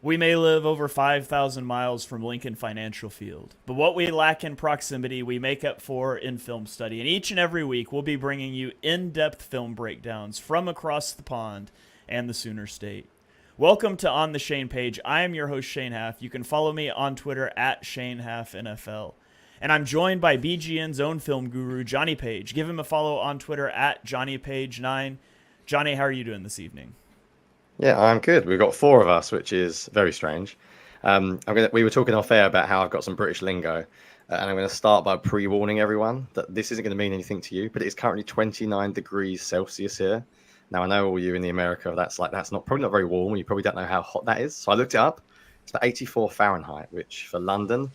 We may live over 5,000 miles from Lincoln Financial Field, but what we lack in proximity, we make up for in film study. And each and every week, we'll be bringing you in-depth film breakdowns from across the pond and the Sooner State. Welcome to On the Shane page. I am your host, Shane Haff. You can follow me on Twitter at ShaneHaffNFL. And I'm joined by BGN's own film guru, Jonny Page. Give him a follow on Twitter at JohnnyPage9. Jonny, how are you doing this evening? Yeah, I'm good. We've got four of us, which is very strange. We were talking off air about how I've got some British lingo, and I'm going to start by pre-warning everyone that this isn't going to mean anything to you, but it's currently 29 degrees Celsius here. Now, I know all you in the America, that's probably not very warm. You probably don't know how hot that is. So I looked it up. It's about 84 Fahrenheit, which for London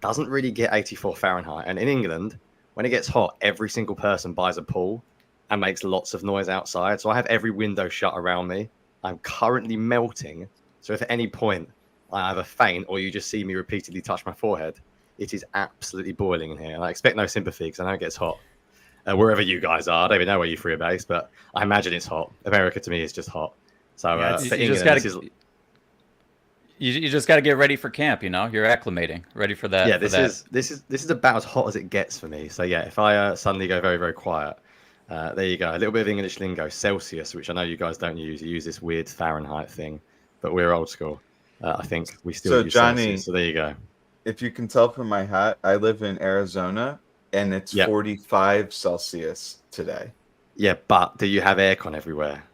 doesn't really get 84 Fahrenheit. And in England, when it gets hot, every single person buys a pool and makes lots of noise outside. So I have every window shut around me. I'm currently melting, so if at any point I have a faint or you just see me repeatedly touch my forehead, it is absolutely boiling in here. And I expect no sympathy because I know it gets hot. Wherever you guys are, I don't even know where you three are based, but I imagine it's hot. America to me is just hot. So for England, you just got to get ready for camp. You know, you're acclimating, ready for that. Yeah, this is about as hot as it gets for me. So yeah, if I suddenly go very, very quiet. There you go. A little bit of English lingo. Celsius, which I know you guys don't use. You use this weird Fahrenheit thing, but we're old school. I think we still use Jonny, Celsius. So there you go. If you can tell from my hat, I live in Arizona, and it's 45 Celsius today. Yeah, but do you have aircon everywhere?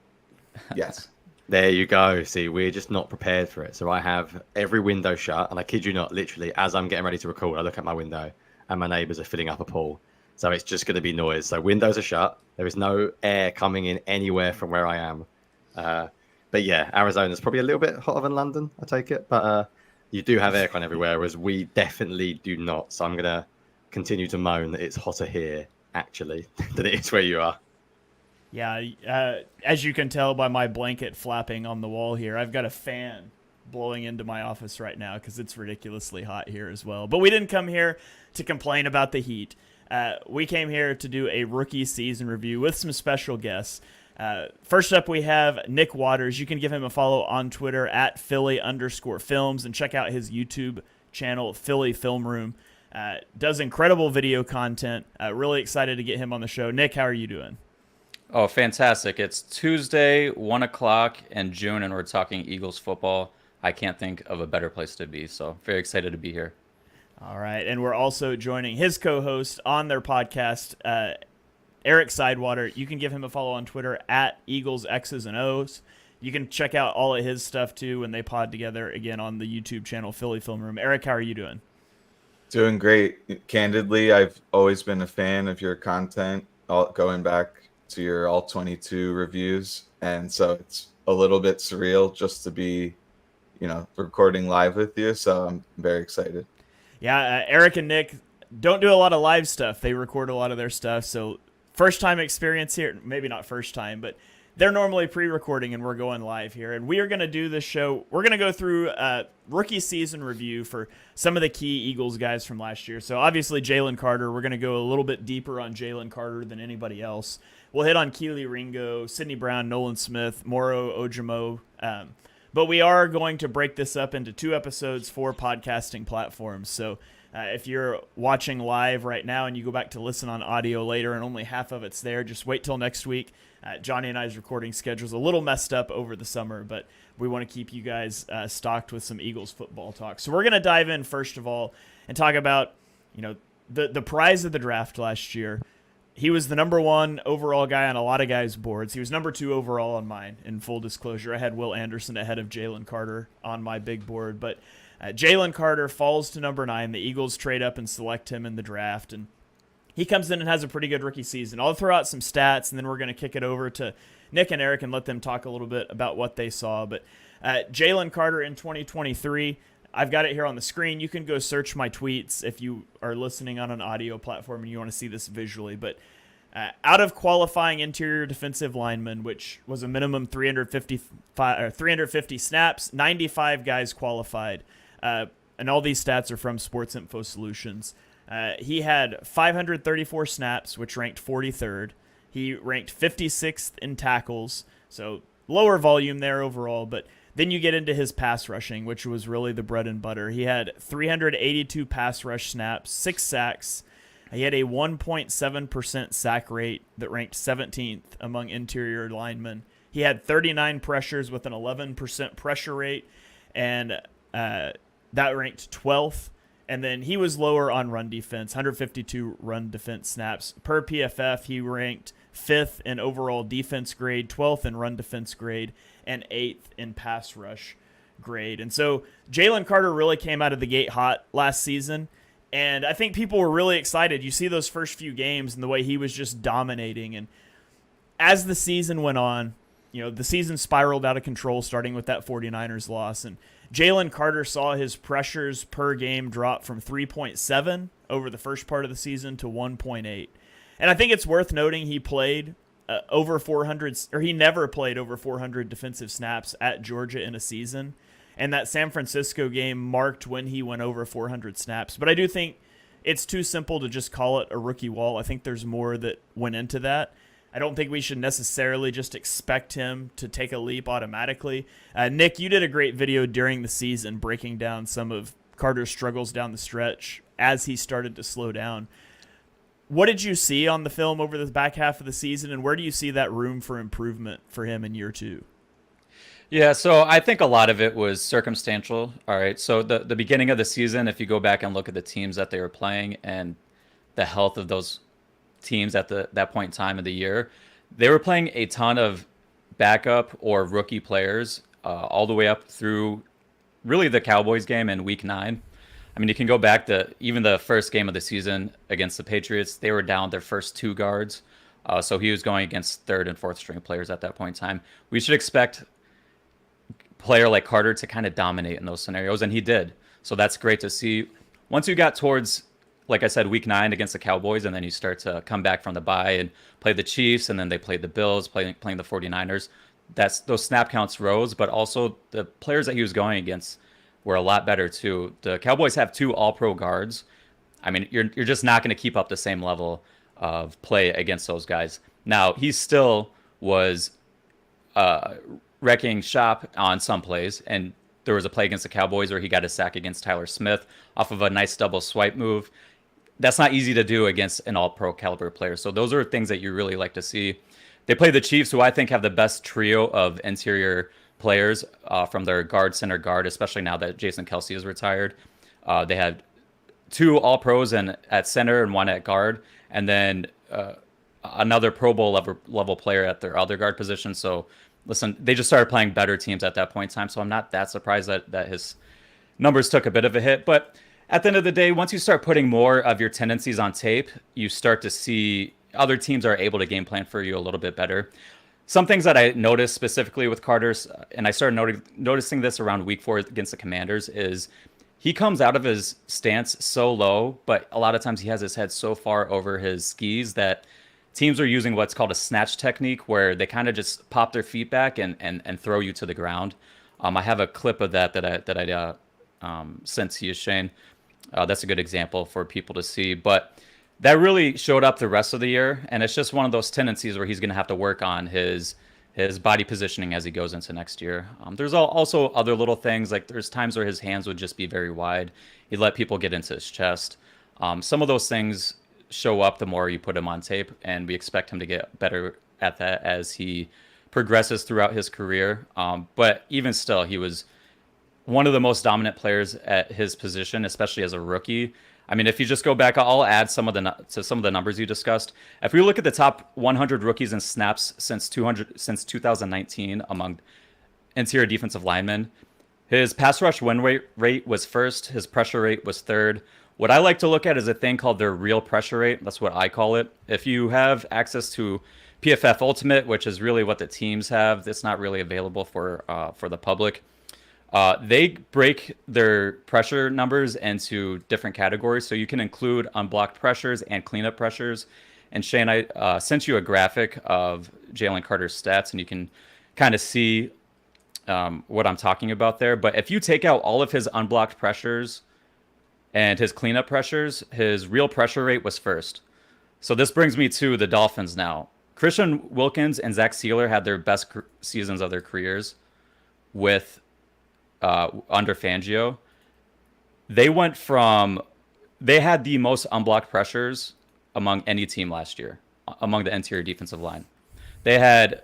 Yes. There you go. See, we're just not prepared for it. So I have every window shut, and I kid you not, literally, as I'm getting ready to record, I look at my window, and my neighbours are filling up a pool. So it's just going to be noise. So windows are shut. There is no air coming in anywhere from where I am. But yeah, Arizona's probably a little bit hotter than London, I take it. But you do have aircon everywhere, whereas we definitely do not. So I'm going to continue to moan that it's hotter here, actually, than it is where you are. Yeah, as you can tell by my blanket flapping on the wall here, I've got a fan blowing into my office right now because it's ridiculously hot here as well. But we didn't come here to complain about the heat. We came here to do a rookie season review with some special guests. First up, we have Nick Waters. You can give him a follow on Twitter at Philly_films and check out his YouTube channel, Philly Film Room. Does incredible video content. Really excited to get him on the show. Nick, how are you doing? Oh, fantastic. It's Tuesday, 1 o'clock in June, and we're talking Eagles football. I can't think of a better place to be, so very excited to be here. All right, and we're also joining his co-host on their podcast, Eric Sidewater. You can give him a follow on Twitter at Eagles X's and O's. You can check out all of his stuff too when they pod together again on the YouTube channel Philly Film Room. Eric, how are you doing? Doing great. Candidly, I've always been a fan of your content, going back to your all 22 reviews, and so it's a little bit surreal just to be, recording live with you. So I'm very excited. Yeah, Eric and Nick don't do a lot of live stuff. They record a lot of their stuff. So first time experience here. Maybe not first time, but they're normally pre-recording and we're going live here. And we are going to do this show. We're going to go through a rookie season review for some of the key Eagles guys from last year. So obviously Jalen Carter. We're going to go a little bit deeper on Jalen Carter than anybody else. We'll hit on Kelee Ringo, Sidney Brown, Nolan Smith, Moro Ojomo. But we are going to break this up into 2 episodes for podcasting platforms. So if you're watching live right now and you go back to listen on audio later and only half of it's there, just wait till next week. Jonny and I's recording schedule's a little messed up over the summer, but we want to keep you guys stocked with some Eagles football talk. So we're going to dive in first of all and talk about, the prize of the draft last year. He was the number 1 overall guy on a lot of guys' boards. He was number 2 overall on mine, in full disclosure. I had Will Anderson ahead of Jalen Carter on my big board. But Jalen Carter falls to number 9. The Eagles trade up and select him in the draft. And he comes in and has a pretty good rookie season. I'll throw out some stats, and then we're going to kick it over to Nick and Eric and let them talk a little bit about what they saw. But Jalen Carter in 2023, I've got it here on the screen. You can go search my tweets if you are listening on an audio platform and you want to see this visually. But Out of qualifying interior defensive linemen, which was a minimum 350 snaps, 95 guys qualified. And all these stats are from Sports Info Solutions. He had 534 snaps, which ranked 43rd. He ranked 56th in tackles, so lower volume there overall. But then you get into his pass rushing, which was really the bread and butter. He had 382 pass rush snaps, 6 sacks. He had a 1.7% sack rate that ranked 17th among interior linemen. He had 39 pressures with an 11% pressure rate, and that ranked 12th. And then he was lower on run defense, 152 run defense snaps. Per PFF, he ranked 5th in overall defense grade, 12th in run defense grade, and 8th in pass rush grade. And so Jalen Carter really came out of the gate hot last season. And I think people were really excited. You see those first few games and the way he was just dominating. And as the season went on, the season spiraled out of control, starting with that 49ers loss. And Jalen Carter saw his pressures per game drop from 3.7 over the first part of the season to 1.8. And I think it's worth noting he played over 400, or he never played over 400 defensive snaps at Georgia in a season. And that San Francisco game marked when he went over 400 snaps. But I do think it's too simple to just call it a rookie wall. I think there's more that went into that. I don't think we should necessarily just expect him to take a leap automatically. Nick, you did a great video during the season breaking down some of Carter's struggles down the stretch as he started to slow down. What did you see on the film over the back half of the season, and where do you see that room for improvement for him in year 2? Yeah, so I think a lot of it was circumstantial. All right, so the beginning of the season, if you go back and look at the teams that they were playing and the health of those teams at that point in time of the year, they were playing a ton of backup or rookie players all the way up through really the Cowboys game in week 9. I mean, you can go back to even the first game of the season against the Patriots. They were down their first 2 guards. So he was going against 3rd and 4th string players at that point in time. We should expect player like Carter to kind of dominate in those scenarios, and he did. So that's great to see. Once you got towards, like I said, week 9 against the Cowboys, and then you start to come back from the bye and play the Chiefs, and then they played the Bills, playing the 49ers. Those snap counts rose, but also the players that he was going against were a lot better too. The Cowboys have 2 all-pro guards. I mean, you're just not going to keep up the same level of play against those guys. Now, he still was wrecking shop on some plays, and there was a play against the Cowboys where he got a sack against Tyler Smith off of a nice double swipe move. That's not easy to do against an all-pro caliber player. So those are things that you really like to see. They play the Chiefs, who I think have the best trio of interior players from their guard, center guard, especially now that Jason Kelce is retired. They had 2 all-pros at center and 1 at guard, and then another Pro Bowl level player at their other guard position. So listen, they just started playing better teams at that point in time, so I'm not that surprised that his numbers took a bit of a hit. But at the end of the day, once you start putting more of your tendencies on tape, you start to see other teams are able to game plan for you a little bit better. Some things that I noticed specifically with Carter's, and I started noticing this around week 4 against the Commanders, is he comes out of his stance so low, but a lot of times he has his head so far over his skis that teams are using what's called a snatch technique, where they kind of just pop their feet back and throw you to the ground. I have a clip of that I sent to you, Shane. That's a good example for people to see. But that really showed up the rest of the year, and it's just one of those tendencies where he's going to have to work on his body positioning as he goes into next year. There's also other little things, like there's times where his hands would just be very wide. He'd let people get into his chest. Some of those things show up the more you put him on tape, and we expect him to get better at that as he progresses throughout his career. But even still, he was one of the most dominant players at his position, especially as a rookie. I mean, if you just go back, I'll add some of the numbers you discussed. If we look at the top 100 rookies in snaps since 2019 among interior defensive linemen, his pass rush win rate was 1st. His pressure rate was 3rd. What I like to look at is a thing called their real pressure rate. That's what I call it. If you have access to PFF Ultimate, which is really what the teams have, it's not really available for the public. They break their pressure numbers into different categories, so you can include unblocked pressures and cleanup pressures. And Shane, I sent you a graphic of Jalen Carter's stats, and you can kind of see what I'm talking about there. But if you take out all of his unblocked pressures and his cleanup pressures, his real pressure rate was first. So this brings me to the Dolphins now. Christian Wilkins and Zach Sealer had their best seasons of their careers with under Fangio. They had the most unblocked pressures among any team last year, among the interior defensive line. They had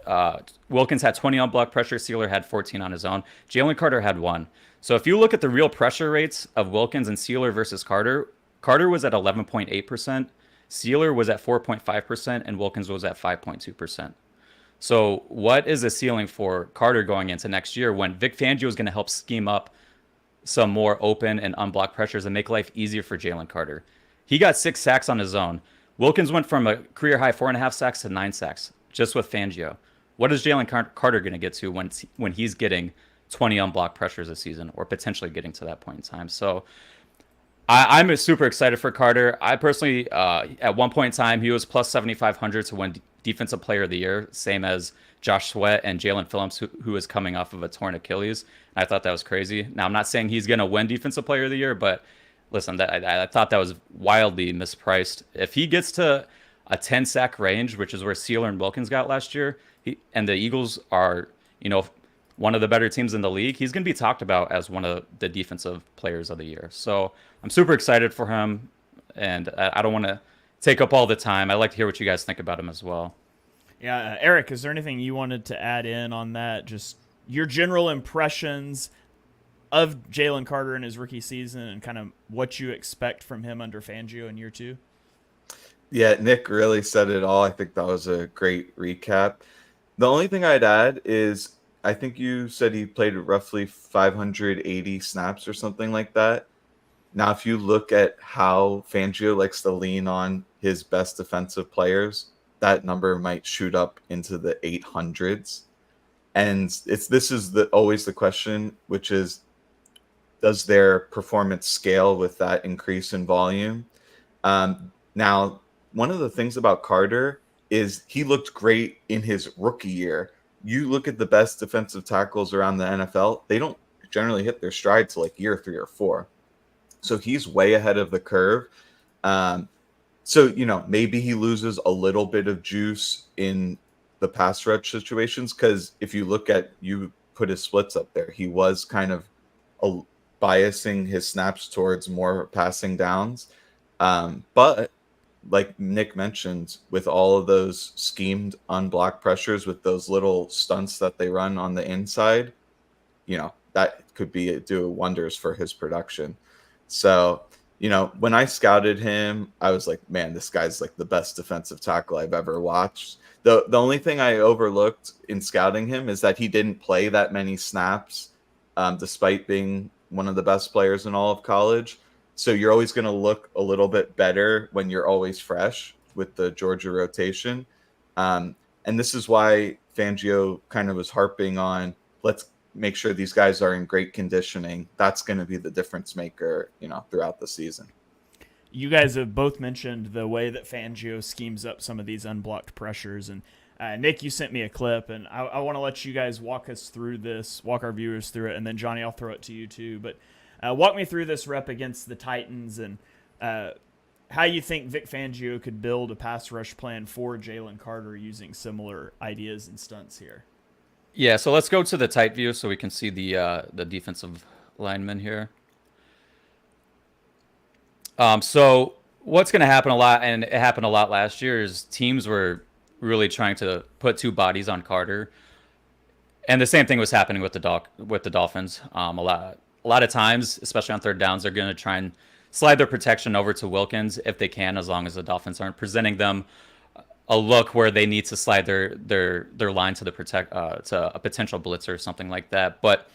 Wilkins had 20 unblocked pressures, Sealer had 14 on his own. Jalen Carter had 1. So if you look at the real pressure rates of Wilkins and Sealer versus Carter, Carter was at 11.8%, Sealer was at 4.5%, and Wilkins was at 5.2%. So what is the ceiling for Carter going into next year when Vic Fangio is going to help scheme up some more open and unblocked pressures and make life easier for Jalen Carter? He got 6 sacks on his own. Wilkins went from a career high 4.5 sacks to 9 sacks just with Fangio. What is Jalen Carter going to get to when he's getting 20 unblocked pressures a season, or potentially getting to that point in time? So I'm super excited for Carter. I personally, at one point in time, he was plus 7,500 to win Defensive Player of the Year, same as Josh Sweat and Jalen Phillips, who is coming off of a torn Achilles. I thought that was crazy. Now, I'm not saying he's going to win Defensive Player of the Year, but listen, I thought that was wildly mispriced. If he gets to a 10-sack range, which is where Sealer and Wilkins got last year, and the Eagles are, one of the better teams in the league, he's going to be talked about as one of the Defensive Players of the Year. So I'm super excited for him, and I don't want to take up all the time. I'd like to hear what you guys think about him as well. Yeah, Eric, is there anything you wanted to add in on that? Just your general impressions of Jalen Carter in his rookie season and kind of what you expect from him under Fangio in year 2? Yeah, Nick really said it all. I think that was a great recap. The only thing I'd add is I think you said he played roughly 580 snaps or something like that. Now, if you look at how Fangio likes to lean on his best defensive players, that number might shoot up into the 800s. And this is always the question, which is, does their performance scale with that increase in volume? Now, one of the things about Carter is he looked great in his rookie year. You look at the best defensive tackles around the NFL, they don't generally hit their stride to like year 3 or 4. So he's way ahead of the curve. So, maybe he loses a little bit of juice in the pass rush situations, because if you look at, you put his splits up there, he was kind of biasing his snaps towards more passing downs. But like Nick mentioned, with all of those schemed unblocked pressures, with those little stunts that they run on the inside, that could do wonders for his production. So, when I scouted him, I was like, man, this guy's like the best defensive tackle I've ever watched. The only thing I overlooked in scouting him is that he didn't play that many snaps, despite being one of the best players in all of college. So you're always going to look a little bit better when you're always fresh with the Georgia rotation. And this is why Fangio kind of was harping on, let's make sure these guys are in great conditioning. That's going to be the difference maker, throughout the season. You guys have both mentioned the way that Fangio schemes up some of these unblocked pressures. And Nick, you sent me a clip, and I want to let you guys walk us through this, walk our viewers through it. And then, Jonny, I'll throw it to you too. But walk me through this rep against the Titans and how you think Vic Fangio could build a pass rush plan for Jalen Carter using similar ideas and stunts here. Yeah, so let's go to the tight view so we can see the defensive lineman here. So what's going to happen a lot, and it happened a lot last year, is teams were really trying to put 2 bodies on Carter, and the same thing was happening with the Dolphins. A lot of times, especially on third downs, they're going to try and slide their protection over to Wilkins if they can, as long as the Dolphins aren't presenting them a look where they need to slide their line to to a potential blitzer or something like that. But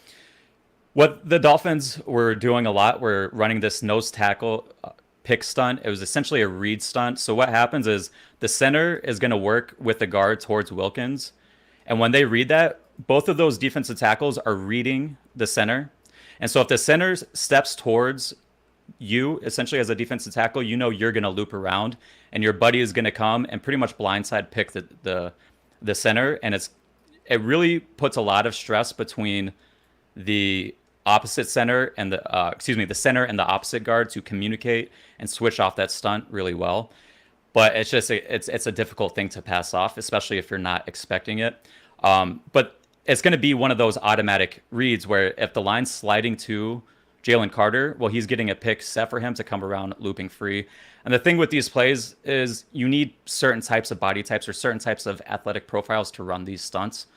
what the Dolphins were doing a lot were running this nose tackle pick stunt. It was essentially a read stunt. So what happens is the center is going to work with the guard towards Wilkins, and when they read that, both of those defensive tackles are reading the center. And so if the center steps towards you essentially as a defensive tackle, you know you're going to loop around, and your buddy is going to come and pretty much blindside pick the center, and it really puts a lot of stress between the opposite center and the center and the opposite guard to communicate and switch off that stunt really well. But it's just it's a difficult thing to pass off, especially if you're not expecting it. But it's going to be one of those automatic reads where if the line's sliding to Jalen Carter, well, he's getting a pick set for him to come around looping free. And the thing with these plays is you need certain types of body types or certain types of athletic profiles to run these stunts.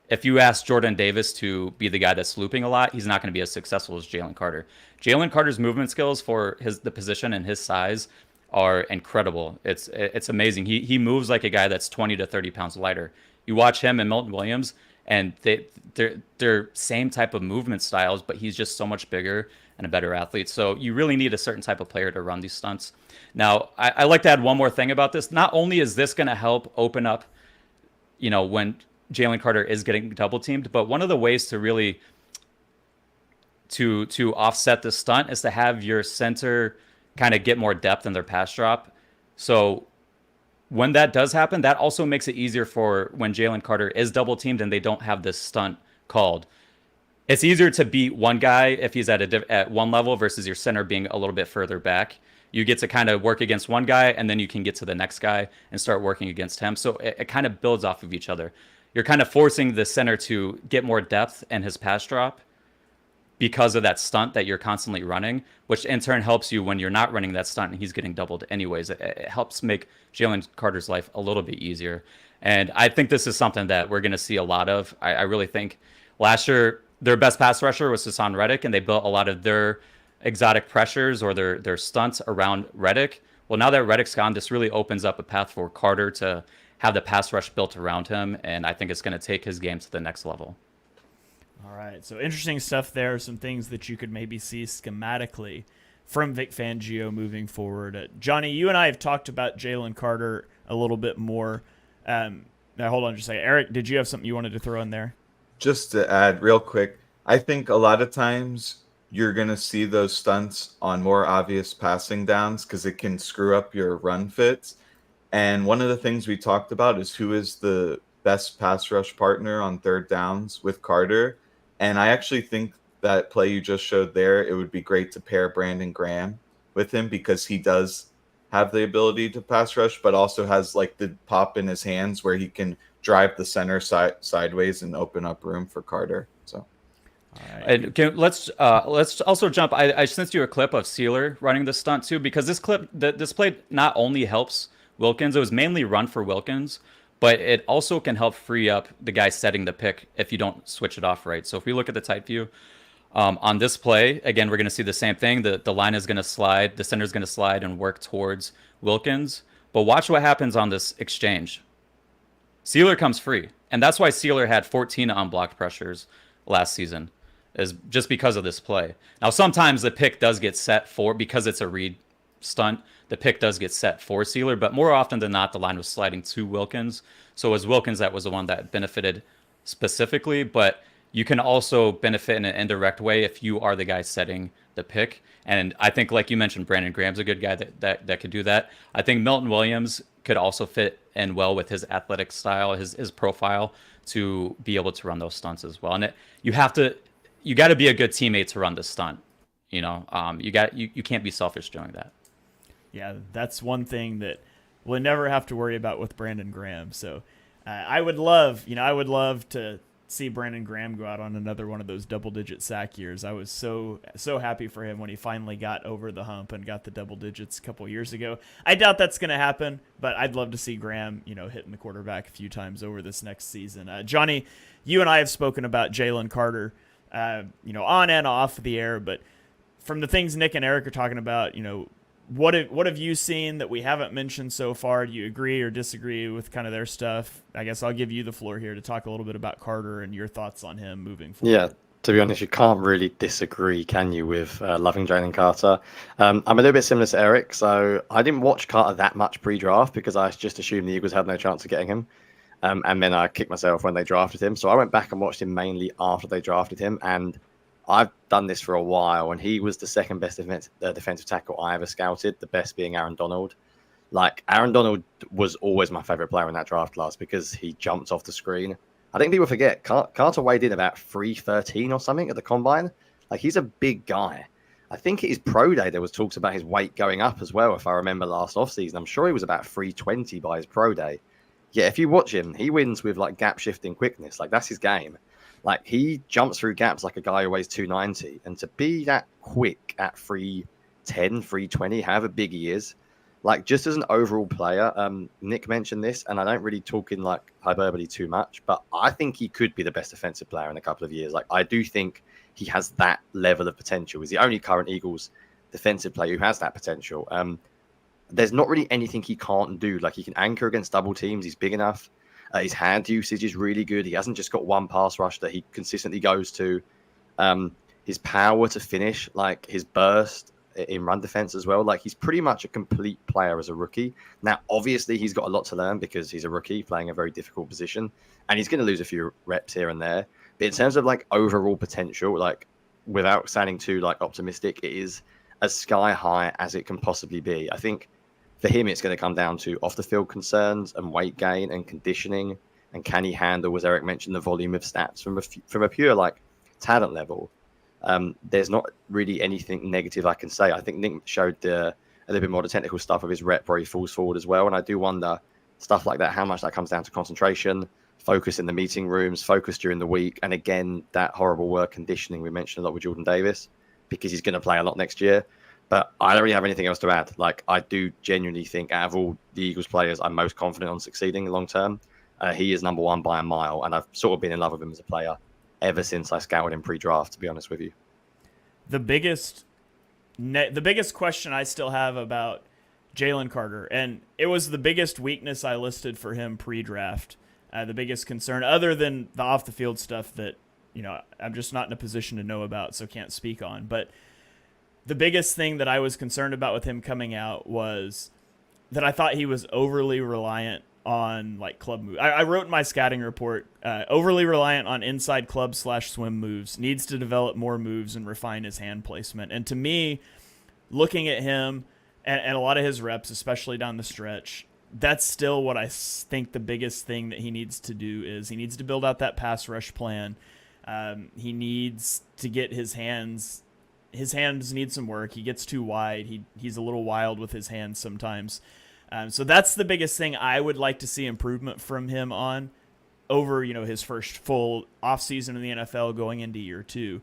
If you ask Jordan Davis to be the guy that's looping a lot, he's not going to be as successful as Jalen Carter. Jalen Carter's movement skills for the position and his size are incredible. It's amazing. He moves like a guy that's 20 to 30 pounds lighter. You watch him and Milton Williams, and they're same type of movement styles, but he's just so much bigger and a better athlete. So you really need a certain type of player to run these stunts. Now, I like to add one more thing about this. Not only is this going to help open up, when Jalen Carter is getting double teamed, but one of the ways to really to offset the stunt is to have your center kind of get more depth in their pass drop. So when that does happen, that also makes it easier for when Jalen Carter is double teamed and they don't have this stunt called. It's easier to beat one guy if he's at one level versus your center being a little bit further back. You get to kind of work against one guy, and then you can get to the next guy and start working against him. So it kind of builds off of each other. You're kind of forcing the center to get more depth in his pass drop because of that stunt that you're constantly running, which in turn helps you when you're not running that stunt and he's getting doubled anyways. It helps make Jalen Carter's life a little bit easier. And I think this is something that we're going to see a lot of. I really think last year their best pass rusher was Hassan Reddick, and they built a lot of their exotic pressures or their stunts around Reddick. Well, now that Reddick's gone, this really opens up a path for Carter to have the pass rush built around him, and I think it's going to take his game to the next level. All right, so interesting stuff there. Some things that you could maybe see schematically from Vic Fangio moving forward. Jonny, you and I have talked about Jalen Carter a little bit more. Now, hold on just a second. Eric, did you have something you wanted to throw in there? Just to add real quick, I think a lot of times you're going to see those stunts on more obvious passing downs because it can screw up your run fits. And one of the things we talked about is who is the best pass rush partner on third downs with Carter. And I actually think that play you just showed there, it would be great to pair Brandon Graham with him because he does have the ability to pass rush, but also has like the pop in his hands where he can drive the center sideways and open up room for Carter. So, all right. And let's also jump. I sent you a clip of Sealer running the stunt too, because this play not only helps Wilkins, it was mainly run for Wilkins, but it also can help free up the guy setting the pick if you don't switch it off right. So if we look at the tight view on this play, again, we're going to see the same thing. The line is going to slide, the center is going to slide and work towards Wilkins. But watch what happens on this exchange. Sealer comes free, and that's why Sealer had 14 unblocked pressures last season, is just because of this play. Now, sometimes the pick does get set because it's a read stunt, the pick does get set for Sealer, but more often than not, the line was sliding to Wilkins. So it was Wilkins that was the one that benefited specifically, but you can also benefit in an indirect way if you are the guy setting the pick. And I think, like you mentioned, Brandon Graham's a good guy that could do that. I think Milton Williams could also fit in well with his athletic style, his profile, to be able to run those stunts as well. And you got to be a good teammate to run the stunt. You can't be selfish doing that. Yeah, that's one thing that we'll never have to worry about with Brandon Graham. So I would love to see Brandon Graham go out on another one of those double-digit sack years. I was so happy for him when he finally got over the hump and got the double digits a couple years ago. I doubt that's going to happen, but I'd love to see Graham, hitting the quarterback a few times over this next season. Jonny, you and I have spoken about Jalen Carter, on and off the air, but from the things Nick and Eric are talking about, what have you seen that we haven't mentioned so far? Do you agree or disagree with kind of their stuff? I guess I'll give you the floor here to talk a little bit about Carter and your thoughts on him moving forward. Yeah, to be honest, you can't really disagree, can you, with loving Jalen Carter? I'm a little bit similar to Eric, so I didn't watch Carter that much pre-draft because I just assumed the Eagles had no chance of getting him. And then I kicked myself when they drafted him. So I went back and watched him mainly after they drafted him, and I've done this for a while, and he was the second best defensive tackle I ever scouted, the best being Aaron Donald. Like, Aaron Donald was always my favorite player in that draft class because he jumped off the screen. I think people forget Carter weighed in about 313 or something at the combine. Like, he's a big guy. I think at his pro day, there was talks about his weight going up as well, if I remember last offseason. I'm sure he was about 320 by his pro day. Yeah, if you watch him, he wins with, like, gap shifting quickness. Like, that's his game. Like, he jumps through gaps like a guy who weighs 290. And to be that quick at 310, 320, however big he is, like, just as an overall player, Nick mentioned this, and I don't really talk in, like, hyperbole too much, but I think he could be the best defensive player in a couple of years. Like, I do think he has that level of potential. He's the only current Eagles defensive player who has that potential. There's not really anything he can't do. Like, he can anchor against double teams. He's big enough. His hand usage is really good. He hasn't just got one pass rush that he consistently goes to. His power to finish, like his burst in run defense as well. Like, he's pretty much a complete player as a rookie. Now, obviously, he's got a lot to learn because he's a rookie playing a very difficult position, and he's going to lose a few reps here and there. But in terms of, like, overall potential, like, without sounding too, like, optimistic, it is as sky high as it can possibly be. I think for him, it's going to come down to off the field concerns and weight gain and conditioning, and can he handle, as Eric mentioned, the volume of stats from a pure, like, talent level. There's not really anything negative I can say. I think Nick showed a little bit more of the technical stuff of his rep where he falls forward as well. And I do wonder, stuff like that, how much that comes down to concentration, focus in the meeting rooms, focus during the week. And again, that horrible word conditioning we mentioned a lot with Jordan Davis, because he's going to play a lot next year. But I don't really have anything else to add. Like, I do genuinely think out of all the Eagles players, I'm most confident on succeeding long term. He is number one by a mile. And I've sort of been in love with him as a player ever since I scouted him pre-draft, to be honest with you. The biggest question I still have about Jalen Carter, and it was the biggest weakness I listed for him pre-draft, the biggest concern, other than the off-the-field stuff that, you know, I'm just not in a position to know about, so can't speak on. But the biggest thing that I was concerned about with him coming out was that I thought he was overly reliant on, like, club moves. I wrote in my scouting report, overly reliant on inside club/swim moves, needs to develop more moves and refine his hand placement. And to me, looking at him and a lot of his reps, especially down the stretch, that's still what I think the biggest thing that he needs to do is he needs to build out that pass rush plan. He needs to get his hands need some work. He gets too wide. He's a little wild with his hands sometimes. So that's the biggest thing I would like to see improvement from him on over, you know, his first full offseason in the NFL going into year 2.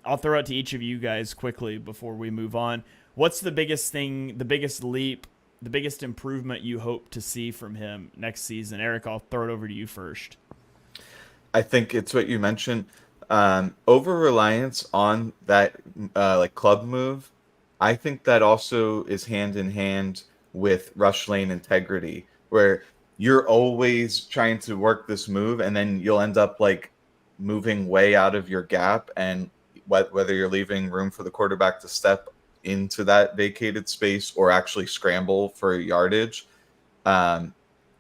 I'll throw it to each of you guys quickly before we move on. What's the biggest thing, the biggest leap, the biggest improvement you hope to see from him next season? Eric, I'll throw it over to you first. I think it's what you mentioned. Over-reliance on that like club move, I think that also is hand in hand with rush lane integrity, where you're always trying to work this move and then you'll end up like moving way out of your gap, and whether you're leaving room for the quarterback to step into that vacated space or actually scramble for yardage.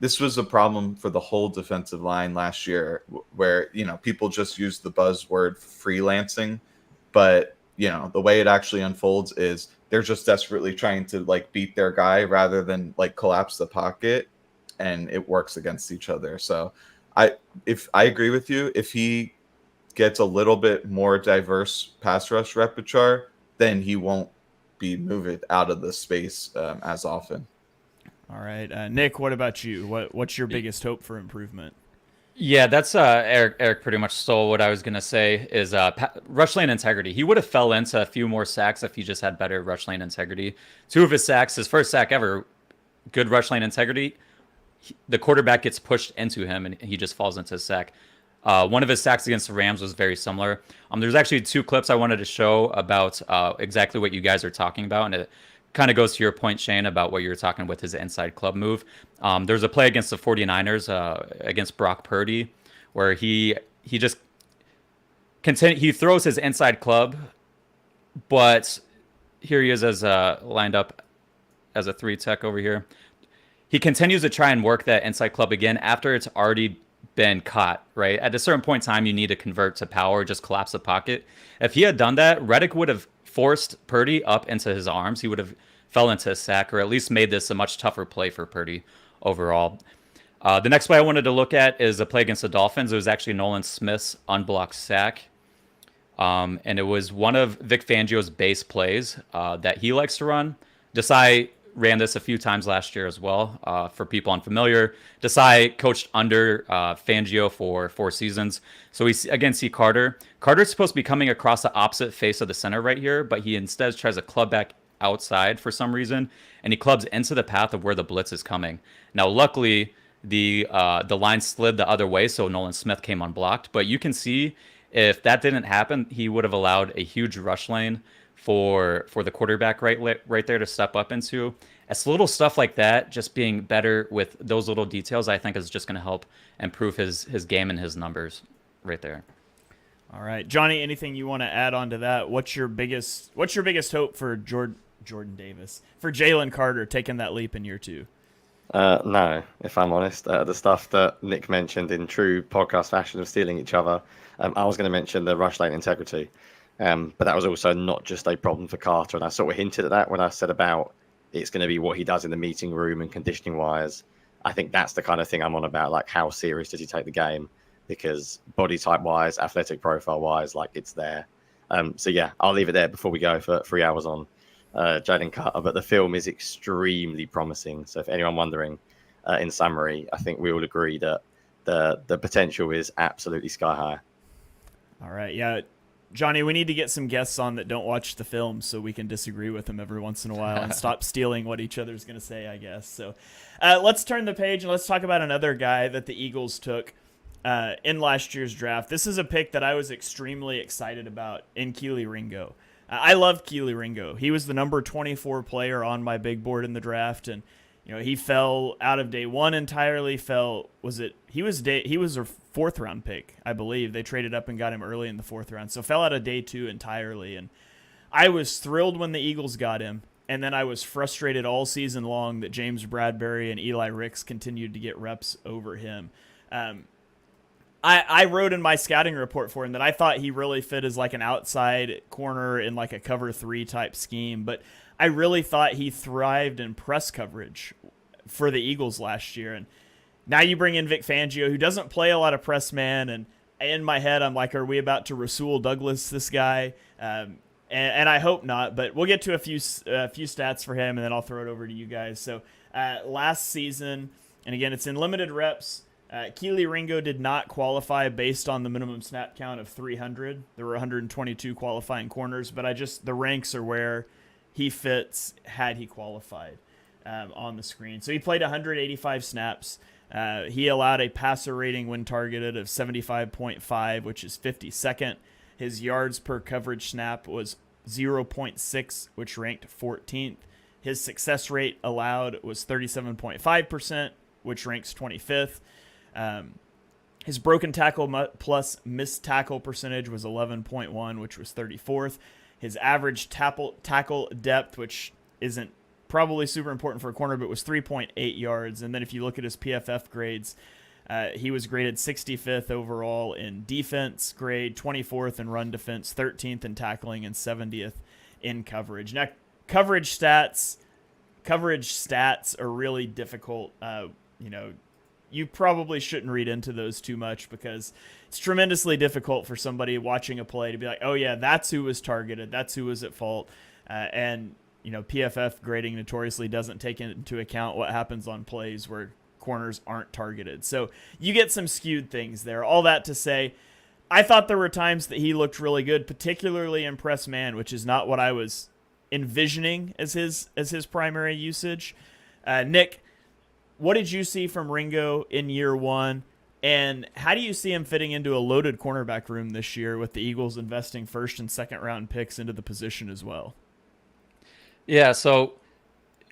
This was a problem for the whole defensive line last year, where, you know, people just use the buzzword freelancing, but, you know, the way it actually unfolds is they're just desperately trying to, like, beat their guy rather than, like, collapse the pocket, and it works against each other. So I agree with you, if he gets a little bit more diverse pass rush repertoire, then he won't be moved out of the space as often. All right, Nick, what about you? What's your biggest hope for improvement? Yeah, that's Eric pretty much stole what I was going to say is rush lane integrity. He would have fell into a few more sacks if he just had better rush lane integrity. 2 of his sacks, his first sack ever, good rush lane integrity, the quarterback gets pushed into him and he just falls into a sack. One of his sacks against the Rams was very similar. There's actually 2 clips I wanted to show about exactly what you guys are talking about, and it kind of goes to your point, Shane, about what you were talking with his inside club move. There's a play against the 49ers against Brock Purdy where he throws his inside club, but here he is as lined up as a 3 tech over here. He continues to try and work that inside club again after it's already been caught, right? At a certain point in time, you need to convert to power, just collapse the pocket. If he had done that, Reddick would have forced Purdy up into his arms. He would have fell into a sack, or at least made this a much tougher play for Purdy overall. The next play I wanted to look at is a play against the Dolphins. It was actually Nolan Smith's unblocked sack. And it was one of Vic Fangio's base plays that he likes to run. Desai ran this a few times last year as well. For people unfamiliar, Desai coached under Fangio for 4 seasons. So we again see Carter. Carter's supposed to be coming across the opposite face of the center right here, but he instead tries to club back outside for some reason, and he clubs into the path of where the blitz is coming. Now, luckily, the line slid the other way, so Nolan Smith came unblocked. But you can see if that didn't happen, he would have allowed a huge rush lane for the quarterback right there to step up into. It's little stuff like that, just being better with those little details, I think is just going to help improve his game and his numbers right there. All right, Jonny, anything you want to add on to that? What's your biggest hope for Jordan Davis, for Jalen Carter taking that leap in year 2? No, if I'm honest. The stuff that Nick mentioned in true podcast fashion of stealing each other, I was going to mention the rush lane integrity. But that was also not just a problem for Carter. And I sort of hinted at that when I said about it's going to be what he does in the meeting room and conditioning wise. I think that's the kind of thing I'm on about, like how serious does he take the game? Because body type wise, athletic profile wise, like it's there. So yeah, I'll leave it there before we go for 3 hours on Jalen Carter. But the film is extremely promising. So if anyone wondering, in summary, I think we all agree that the potential is absolutely sky high. All right, yeah. Jonny, we need to get some guests on that don't watch the film so we can disagree with them every once in a while and stop stealing what each other's going to say, I guess. So let's turn the page and let's talk about another guy that the Eagles took in last year's draft. This is a pick that I was extremely excited about in Kelee Ringo. I loved Kelee Ringo. He was the number 24 player on my big board in the draft, and he fell out of day 1 entirely. He was a 4th round pick, I believe. They traded up and got him early in the 4th round. So fell out of day 2 entirely. And I was thrilled when the Eagles got him. And then I was frustrated all season long that James Bradbury and Eli Ricks continued to get reps over him. I wrote in my scouting report for him that I thought he really fit as like an outside corner in like a cover 3 type scheme. But I really thought he thrived in press coverage for the Eagles last year. And now you bring in Vic Fangio, who doesn't play a lot of press man. And in my head, I'm like, are we about to Rasul Douglas this guy? And I hope not. But we'll get to a few stats for him, and then I'll throw it over to you guys. So last season, and again, it's in limited reps, Kelee Ringo did not qualify based on the minimum snap count of 300. There were 122 qualifying corners, but the ranks are where he fits had he qualified on the screen. So he played 185 snaps. He allowed a passer rating when targeted of 75.5, which is 52nd. His yards per coverage snap was 0.6, which ranked 14th. His success rate allowed was 37.5%, which ranks 25th. His broken tackle plus missed tackle percentage was 11.1, which was 34th. His average tackle depth, which isn't probably super important for a corner, but was 3.8 yards. And then if you look at his PFF grades, he was graded 65th overall in defense grade, 24th in run defense, 13th in tackling, and 70th in coverage. Now, coverage stats are really difficult. You probably shouldn't read into those too much because it's tremendously difficult for somebody watching a play to be like, oh yeah, that's who was targeted. That's who was at fault. And PFF grading notoriously doesn't take into account what happens on plays where corners aren't targeted. So you get some skewed things there. All that to say, I thought there were times that he looked really good, particularly in press man, which is not what I was envisioning as his primary usage. Nick, what did you see from Ringo in year 1? And how do you see him fitting into a loaded cornerback room this year with the Eagles investing 1st and 2nd round picks into the position as well? Yeah, so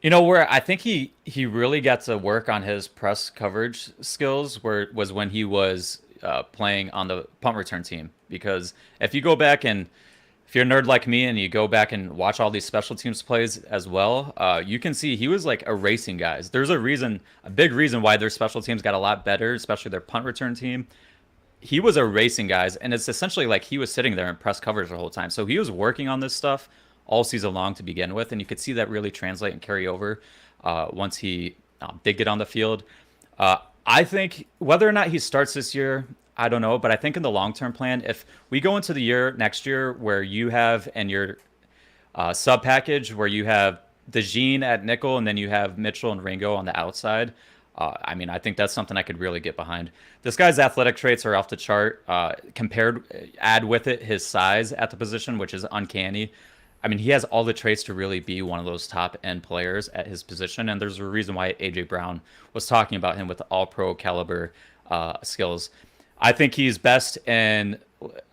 where I think he really got to work on his press coverage skills was when he was playing on the punt return team. Because if you go back and if you're a nerd like me and you go back and watch all these special teams plays as well, you can see he was like erasing guys. There's a big reason why their special teams got a lot better, especially their punt return team. He was erasing guys, and it's essentially like he was sitting there in press coverage the whole time. So he was working on this stuff all season long to begin with, and you could see that really translate and carry over once he did get on the field. I think whether or not he starts this year, I don't know, but I think in the long-term plan, if we go into the year next year where you have in your sub package where you have DeJean at nickel and then you have Mitchell and Ringo on the outside, I mean, I think that's something I could really get behind. This guy's athletic traits are off the chart. Add with it his size at the position, which is uncanny. I mean, he has all the traits to really be one of those top end players at his position, and there's a reason why AJ Brown was talking about him with all pro caliber skills. I think he's best in.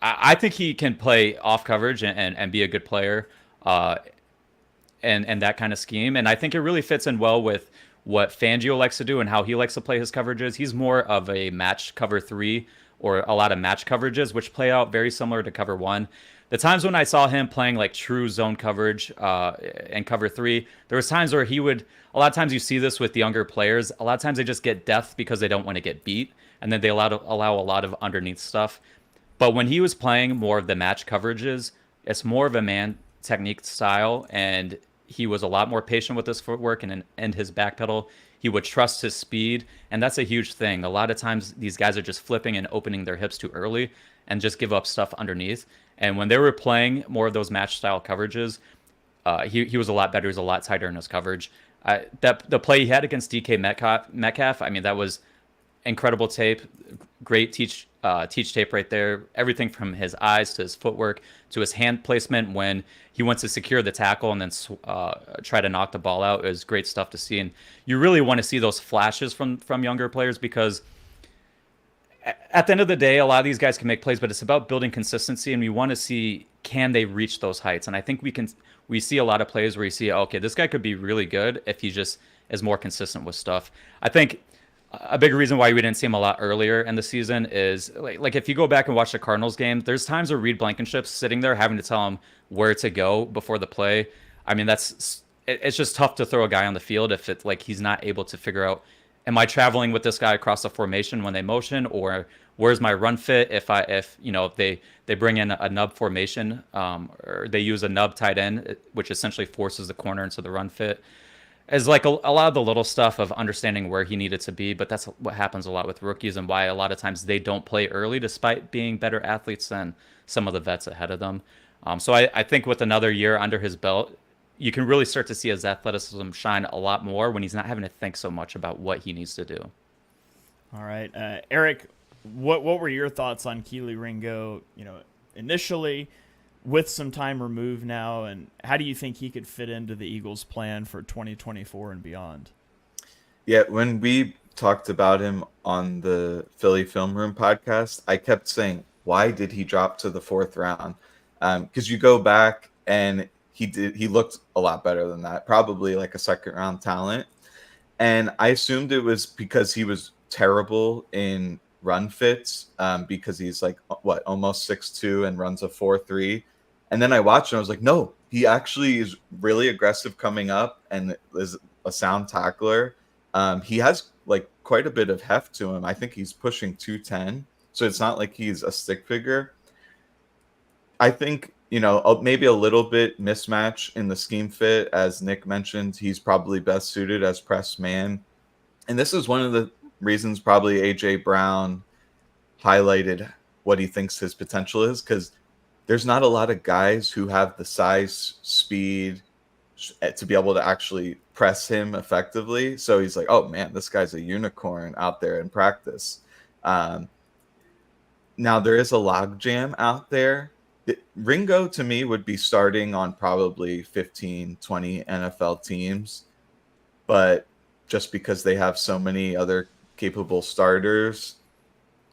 I think he can play off coverage and be a good player, and that kind of scheme. And I think it really fits in well with what Fangio likes to do and how he likes to play his coverages. He's more of a match cover 3 or a lot of match coverages, which play out very similar to cover 1. The times when I saw him playing like true zone coverage and cover 3, there was times where he would. A lot of times you see this with younger players. A lot of times they just get depth because they don't want to get beat, and then they allow a lot of underneath stuff. But when he was playing more of the match coverages, it's more of a man technique style, and he was a lot more patient with his footwork and his back pedal. He would trust his speed, and that's a huge thing. A lot of times these guys are just flipping and opening their hips too early and just give up stuff underneath. And when they were playing more of those match style coverages, he was a lot better. He was a lot tighter in his coverage. The play he had against DK Metcalf, I mean, that was incredible tape, great teach tape right there. Everything from his eyes to his footwork to his hand placement when he wants to secure the tackle and then try to knock the ball out is great stuff to see. And you really want to see those flashes from younger players because at the end of the day, a lot of these guys can make plays, but it's about building consistency, and we want to see can they reach those heights. And I think we see a lot of plays where you see, okay, this guy could be really good if he just is more consistent with stuff. I think a big reason why we didn't see him a lot earlier in the season is like if you go back and watch the Cardinals game, there's times where Reed Blankenship's sitting there having to tell him where to go before the play. I mean, it's just tough to throw a guy on the field if it's like he's not able to figure out, am I traveling with this guy across the formation when they motion, or where's my run fit if they bring in a nub formation or they use a nub tight end, which essentially forces the corner into the run fit. Is like a lot of the little stuff of understanding where he needed to be, but that's what happens a lot with rookies and why a lot of times they don't play early despite being better athletes than some of the vets ahead of them. So I think with another year under his belt, you can really start to see his athleticism shine a lot more when he's not having to think so much about what he needs to do. All right, Eric, what were your thoughts on Kelee Ringo? Initially, with some time removed now, and how do you think he could fit into the Eagles' plan for 2024 and beyond? Yeah, when we talked about him on the Philly Film Room podcast, I kept saying, why did he drop to the 4th round? Because you go back and he looked a lot better than that, probably like a 2nd round talent. And I assumed it was because he was terrible in run fits because he's like, almost 6'2" and runs a 4.3. And then I watched and I was like, no, he actually is really aggressive coming up and is a sound tackler. He has like quite a bit of heft to him. I think he's pushing 210. So it's not like he's a stick figure. I think, maybe a little bit mismatch in the scheme fit. As Nick mentioned, he's probably best suited as press man. And this is one of the reasons probably AJ Brown highlighted what he thinks his potential is, because there's not a lot of guys who have the size, speed to be able to actually press him effectively. So he's like, oh man, this guy's a unicorn out there in practice. Now there is a logjam out there. Ringo to me would be starting on probably 15, 20 NFL teams, but just because they have so many other capable starters,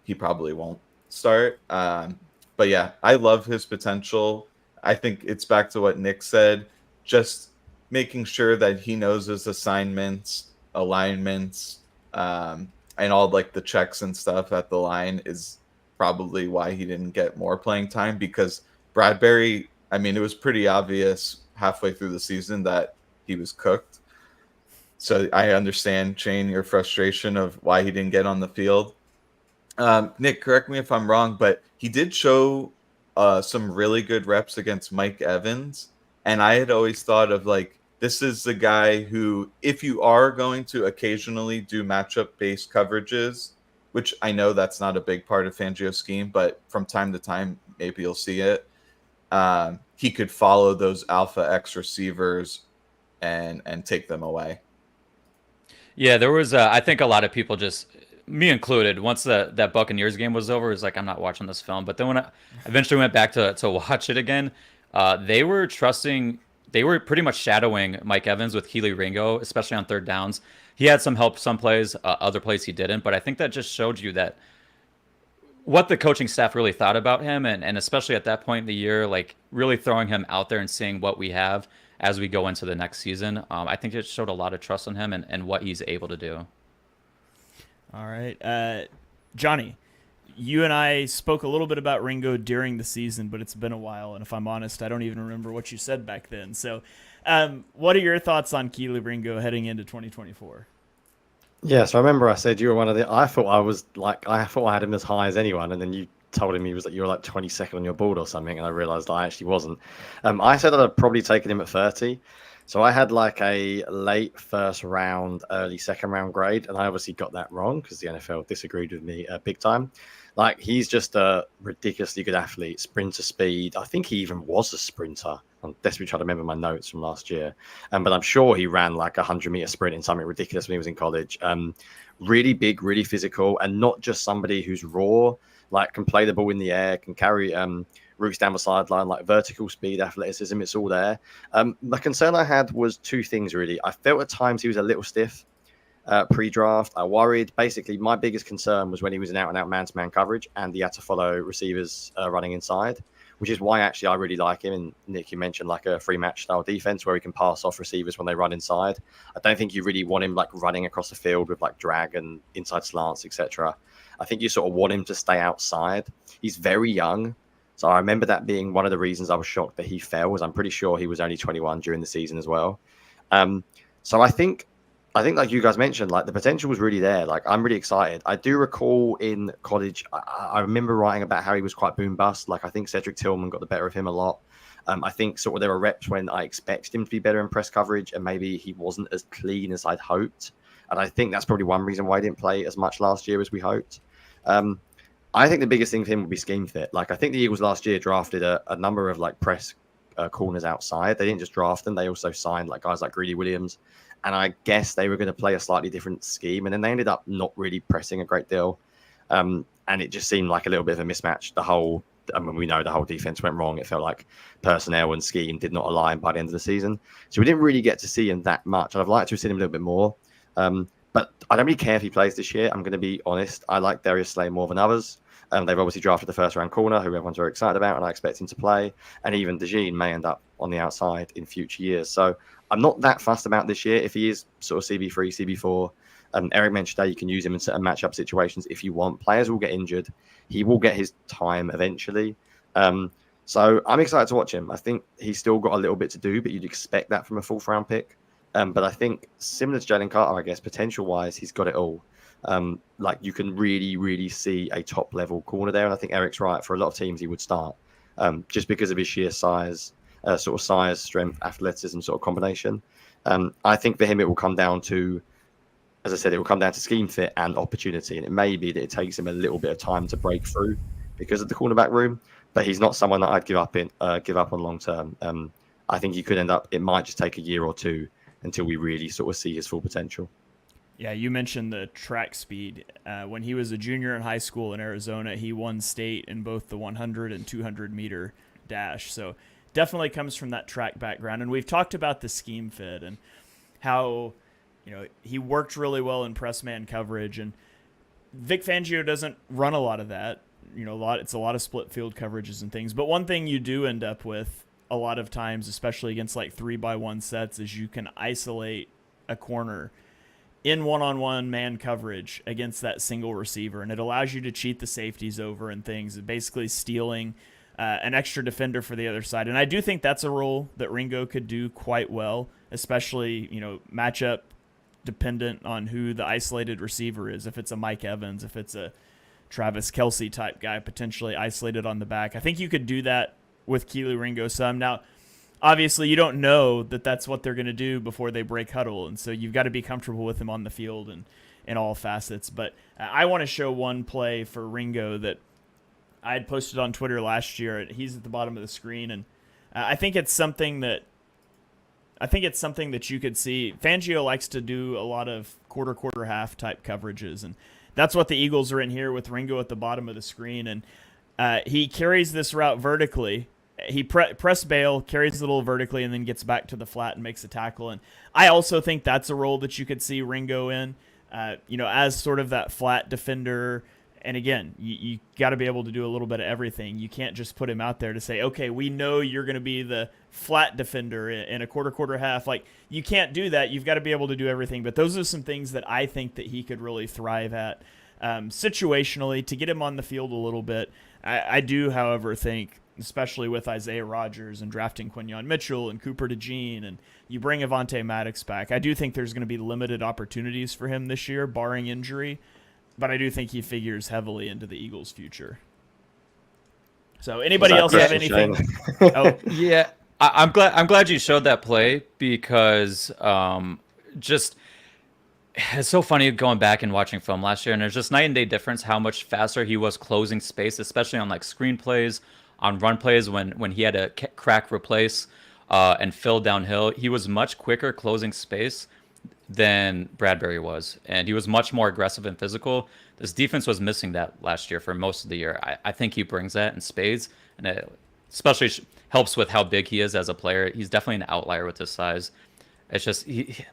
he probably won't start. But yeah, I love his potential. I think it's back to what Nick said, just making sure that he knows his assignments, alignments, and all like the checks and stuff at the line is probably why he didn't get more playing time, because Bradbury I mean, it was pretty obvious halfway through the season that he was cooked. So I understand, Shane, your frustration of why he didn't get on the field. Nick, correct me if I'm wrong, but he did show some really good reps against Mike Evans. And I had always thought of like, this is the guy who, if you are going to occasionally do matchup based coverages, which I know that's not a big part of Fangio's scheme, but from time to time, maybe you'll see it. He could follow those alpha X receivers and take them away. Yeah, there was. I think a lot of people, just me included, once that Buccaneers game was over, was like, I'm not watching this film. But then when I eventually went back to watch it again, they were trusting. They were pretty much shadowing Mike Evans with Kelee Ringo, especially on third downs. He had some help some plays, other plays he didn't. But I think that just showed you that what the coaching staff really thought about him, and especially at that point in the year, like really throwing him out there and seeing what we have as we go into the next season. I think it showed a lot of trust in him and what he's able to do. All right. Jonny, you and I spoke a little bit about Ringo during the season, but it's been a while, and if I'm honest, I don't even remember what you said back then. So what are your thoughts on Kelee Ringo heading into 2024? Yeah, so I remember I said you were one of the. I thought I had him as high as anyone, and then you told him you were like 22nd on your board or something, and I realized I actually wasn't. I said I'd probably taken him at 30, so I had like a late first round, early second round grade, and I obviously got that wrong because the NFL disagreed with me big time. Like, he's just a ridiculously good athlete, sprinter speed. I think he even was a sprinter. I'm desperately trying to remember my notes from last year. But I'm sure he ran like a 100-meter sprint in something ridiculous when he was in college. Really big, really physical, and not just somebody who's raw, like can play the ball in the air, can carry routes down the sideline, like vertical speed, athleticism, it's all there. The concern I had was two things, really. I felt at times he was a little stiff. Pre-draft, I worried. Basically, my biggest concern was when he was in out-and-out man-to-man coverage and he had to follow receivers running inside, which is why actually I really like him. And Nick, you mentioned like a free match style defense where he can pass off receivers when they run inside. I don't think you really want him like running across the field with like drag and inside slants, etc. I think you sort of want him to stay outside. He's very young. So I remember that being one of the reasons I was shocked that he fell, was I'm pretty sure he was only 21 during the season as well. So I think like you guys mentioned, like the potential was really there. Like, I'm really excited. I do recall in college, I remember writing about how he was quite boom bust. Like, I think Cedric Tillman got the better of him a lot. I think sort of there were reps when I expected him to be better in press coverage and maybe he wasn't as clean as I'd hoped. And I think that's probably one reason why he didn't play as much last year as we hoped. I think the biggest thing for him would be scheme fit. Like, I think the Eagles last year drafted a number of like press corners outside. They didn't just draft them. They also signed like guys like Greedy Williams. And I guess they were going to play a slightly different scheme. And then they ended up not really pressing a great deal. And it just seemed like a little bit of a mismatch. We know the whole defense went wrong. It felt like personnel and scheme did not align by the end of the season. So we didn't really get to see him that much. I'd like to have seen him a little bit more. But I don't really care if he plays this year. I'm going to be honest. I like Darius Slay more than others. They've obviously drafted the first round corner, who everyone's very excited about, and I expect him to play. And even DeJean may end up on the outside in future years. So I'm not that fussed about this year. If he is sort of CB3, CB4, Eric mentioned that you can use him in certain matchup situations if you want. Players will get injured. He will get his time eventually. So I'm excited to watch him. I think he's still got a little bit to do, but you'd expect that from a fourth round pick. But I think similar to Jalen Carter, I guess, potential-wise, he's got it all. Like, you can really, really see a top-level corner there. And I think Eric's right. For a lot of teams, he would start just because of his sheer size, sort of size, strength, athleticism sort of combination. I think for him, it will come down to, as I said, it will come down to scheme fit and opportunity. And it may be that it takes him a little bit of time to break through because of the cornerback room. But he's not someone that I'd give up on long term. I think he could end up, it might just take a year or two until we really sort of see his full potential. Yeah, you mentioned the track speed. When he was a junior in high school in Arizona, he won state in both the 100 and 200 meter dash. So definitely comes from that track background. And we've talked about the scheme fit and how, he worked really well in press man coverage. And Vic Fangio doesn't run a lot of that. It's a lot of split field coverages and things. But one thing you do end up with a lot of times, especially against like 3-by-1 sets, is you can isolate a corner in one-on-one man coverage against that single receiver, and it allows you to cheat the safeties over and things, basically stealing an extra defender for the other side. And I do think that's a role that Ringo could do quite well, especially, matchup dependent on who the isolated receiver is. If it's a Mike Evans, if it's a Travis Kelce type guy, potentially isolated on the back. I think you could do that with Kelee Ringo some. Now, obviously, you don't know that that's what they're going to do before they break huddle, and so you've got to be comfortable with him on the field and in all facets. But I want to show one play for Ringo that I had posted on Twitter last year. He's at the bottom of the screen, and I think it's something that you could see. Fangio likes to do a lot of quarter, half type coverages, and that's what the Eagles are in here with Ringo at the bottom of the screen. And he carries this route vertically. He press bail, carries it a little vertically, and then gets back to the flat and makes a tackle. And I also think that's a role that you could see Ringo in, as sort of that flat defender. And again, you got to be able to do a little bit of everything. You can't just put him out there to say, okay, we know you're going to be the flat defender in a quarter, half. Like, you can't do that. You've got to be able to do everything. But those are some things that I think that he could really thrive at situationally to get him on the field a little bit. I do, however, think, especially with Isaiah Rodgers and drafting Quinyon Mitchell and Cooper DeJean, and you bring Avonte Maddox back, I do think there's going to be limited opportunities for him this year, barring injury. But I do think he figures heavily into the Eagles' future. So, anybody else have anything? Oh, yeah, I'm glad you showed that play because just it's so funny going back and watching film last year, and there's just night and day difference how much faster he was closing space, especially on like screen plays, on run plays when he had to crack replace and fill downhill. He was much quicker closing space than Bradbury was, and he was much more aggressive and physical. This defense was missing that last year for most of the year. I think he brings that in spades, and it especially helps with how big he is as a player. He's definitely an outlier with his size. It's just he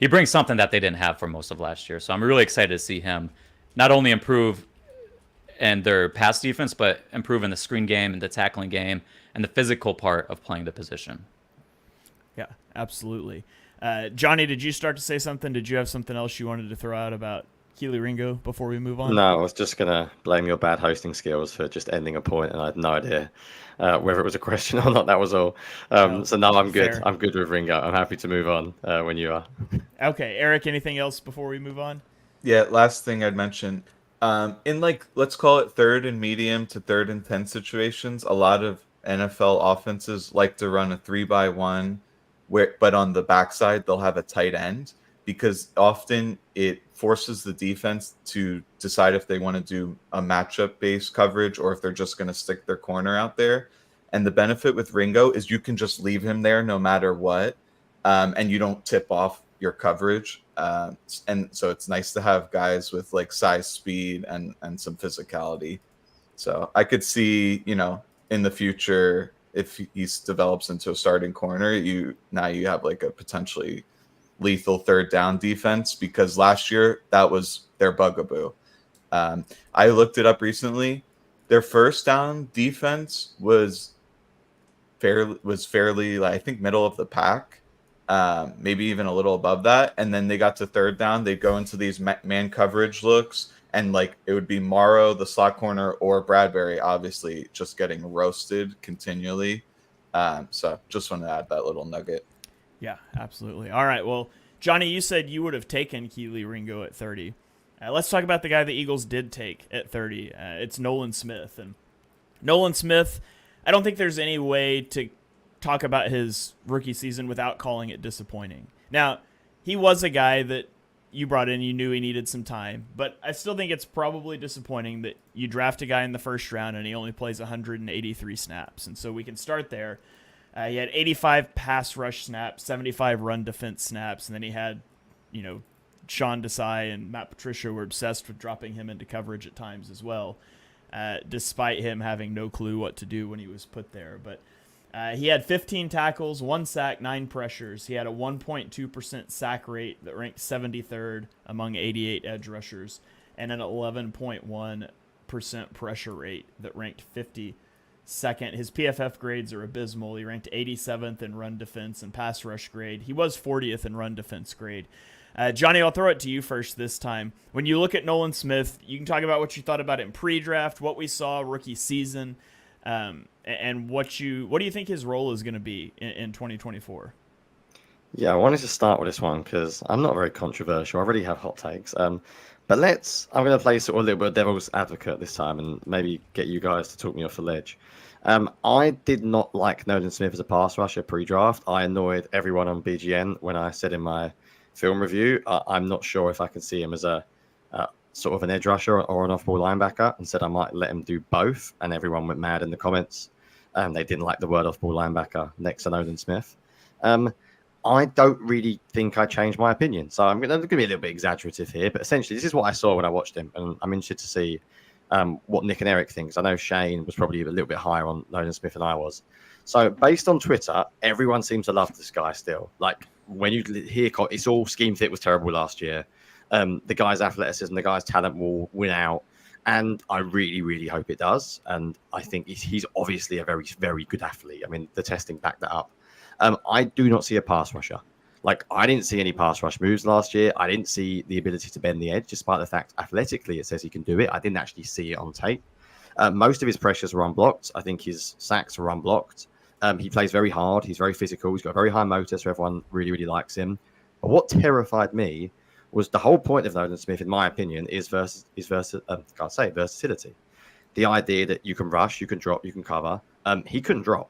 brings something that they didn't have for most of last year. So I'm really excited to see him not only improve in their pass defense, but improve in the screen game and the tackling game and the physical part of playing the position. Yeah, absolutely. Jonny, did you start to say something? Did you have something else you wanted to throw out about Kelee Ringo before we move on? No, I was just going to blame your bad hosting skills for just ending a point, and I had no idea whether it was a question or not. That was all. So no, I'm good. Fair. I'm good with Ringo. I'm happy to move on when you are. Okay, Eric, anything else before we move on? Yeah, last thing I'd mention. In let's call it 3rd and medium to 3rd and 10 situations, a lot of NFL offenses like to run a 3-by-1, but on the backside they'll have a tight end, because often it forces the defense to decide if they want to do a matchup-based coverage or if they're just going to stick their corner out there. And the benefit with Ringo is you can just leave him there no matter what, and you don't tip off your coverage. And so it's nice to have guys with like size, speed, and some physicality. So I could see, in the future, if he develops into a starting corner, you have like a potentially lethal 3rd down defense, because last year that was their bugaboo. I looked it up recently. Their 1st down defense was fairly I think middle of the pack, maybe even a little above that. And then they got to 3rd down, they'd go into these man coverage looks, and like it would be Morrow, the slot corner, or Bradbury, obviously just getting roasted continually. So just wanted to add that little nugget. Yeah, absolutely. All right, well, Jonny, you said you would have taken Kelee Ringo at 30. Let's talk about the guy the Eagles did take at 30. It's Nolan Smith. And Nolan Smith, I don't think there's any way to talk about his rookie season without calling it disappointing. Now, he was a guy that you brought in, you knew he needed some time, but I still think it's probably disappointing that you draft a guy in the 1st round and he only plays 183 snaps. And so we can start there. He had 85 pass rush snaps, 75 run defense snaps, and then he had, Sean Desai and Matt Patricia were obsessed with dropping him into coverage at times as well, despite him having no clue what to do when he was put there. But he had 15 tackles, 1 sack, 9 pressures. He had a 1.2% sack rate that ranked 73rd among 88 edge rushers, and an 11.1% pressure rate that ranked 52nd. His PFF grades are abysmal. He ranked 87th in run defense and pass rush grade. He was 40th in run defense grade. Jonny, I'll throw it to you first this time. When you look at Nolan Smith, you can talk about what you thought about him pre-draft, what we saw rookie season. And what do you think his role is going to be in 2024? Yeah, I wanted to start with this one because I'm not very controversial. I already have hot takes. But I'm going to play sort of a little bit of devil's advocate this time and maybe get you guys to talk me off the ledge. I did not like Nolan Smith as a pass rusher pre-draft. I annoyed everyone on BGN when I said in my film review, I'm not sure if I can see him as a sort of an edge rusher or an off-ball linebacker, and said I might let him do both. And everyone went mad in the comments. They didn't like the word off-ball linebacker next to Nolan Smith. I don't really think I changed my opinion. So I'm going to be a little bit exaggerative here, but essentially this is what I saw when I watched him, and I'm interested to see what Nick and Eric thinks. I know Shane was probably a little bit higher on Nolan Smith than I was. So based on Twitter, everyone seems to love this guy still. Like when you hear, it's all scheme fit was terrible last year. The guy's athleticism, the guy's talent will win out. And I really, really hope it does. And I think he's obviously a very, very good athlete. I mean, the testing backed that up. I do not see a pass rusher. Like, I didn't see any pass rush moves last year. I didn't see the ability to bend the edge, despite the fact athletically it says he can do it. I didn't actually see it on tape. Most of his pressures were unblocked. I think his sacks were unblocked. He plays very hard. He's very physical. He's got a very high motor, so everyone really, really likes him. But what terrified me was the whole point of Nolan Smith, in my opinion, is versatility. The idea that you can rush, you can drop, you can cover. He couldn't drop.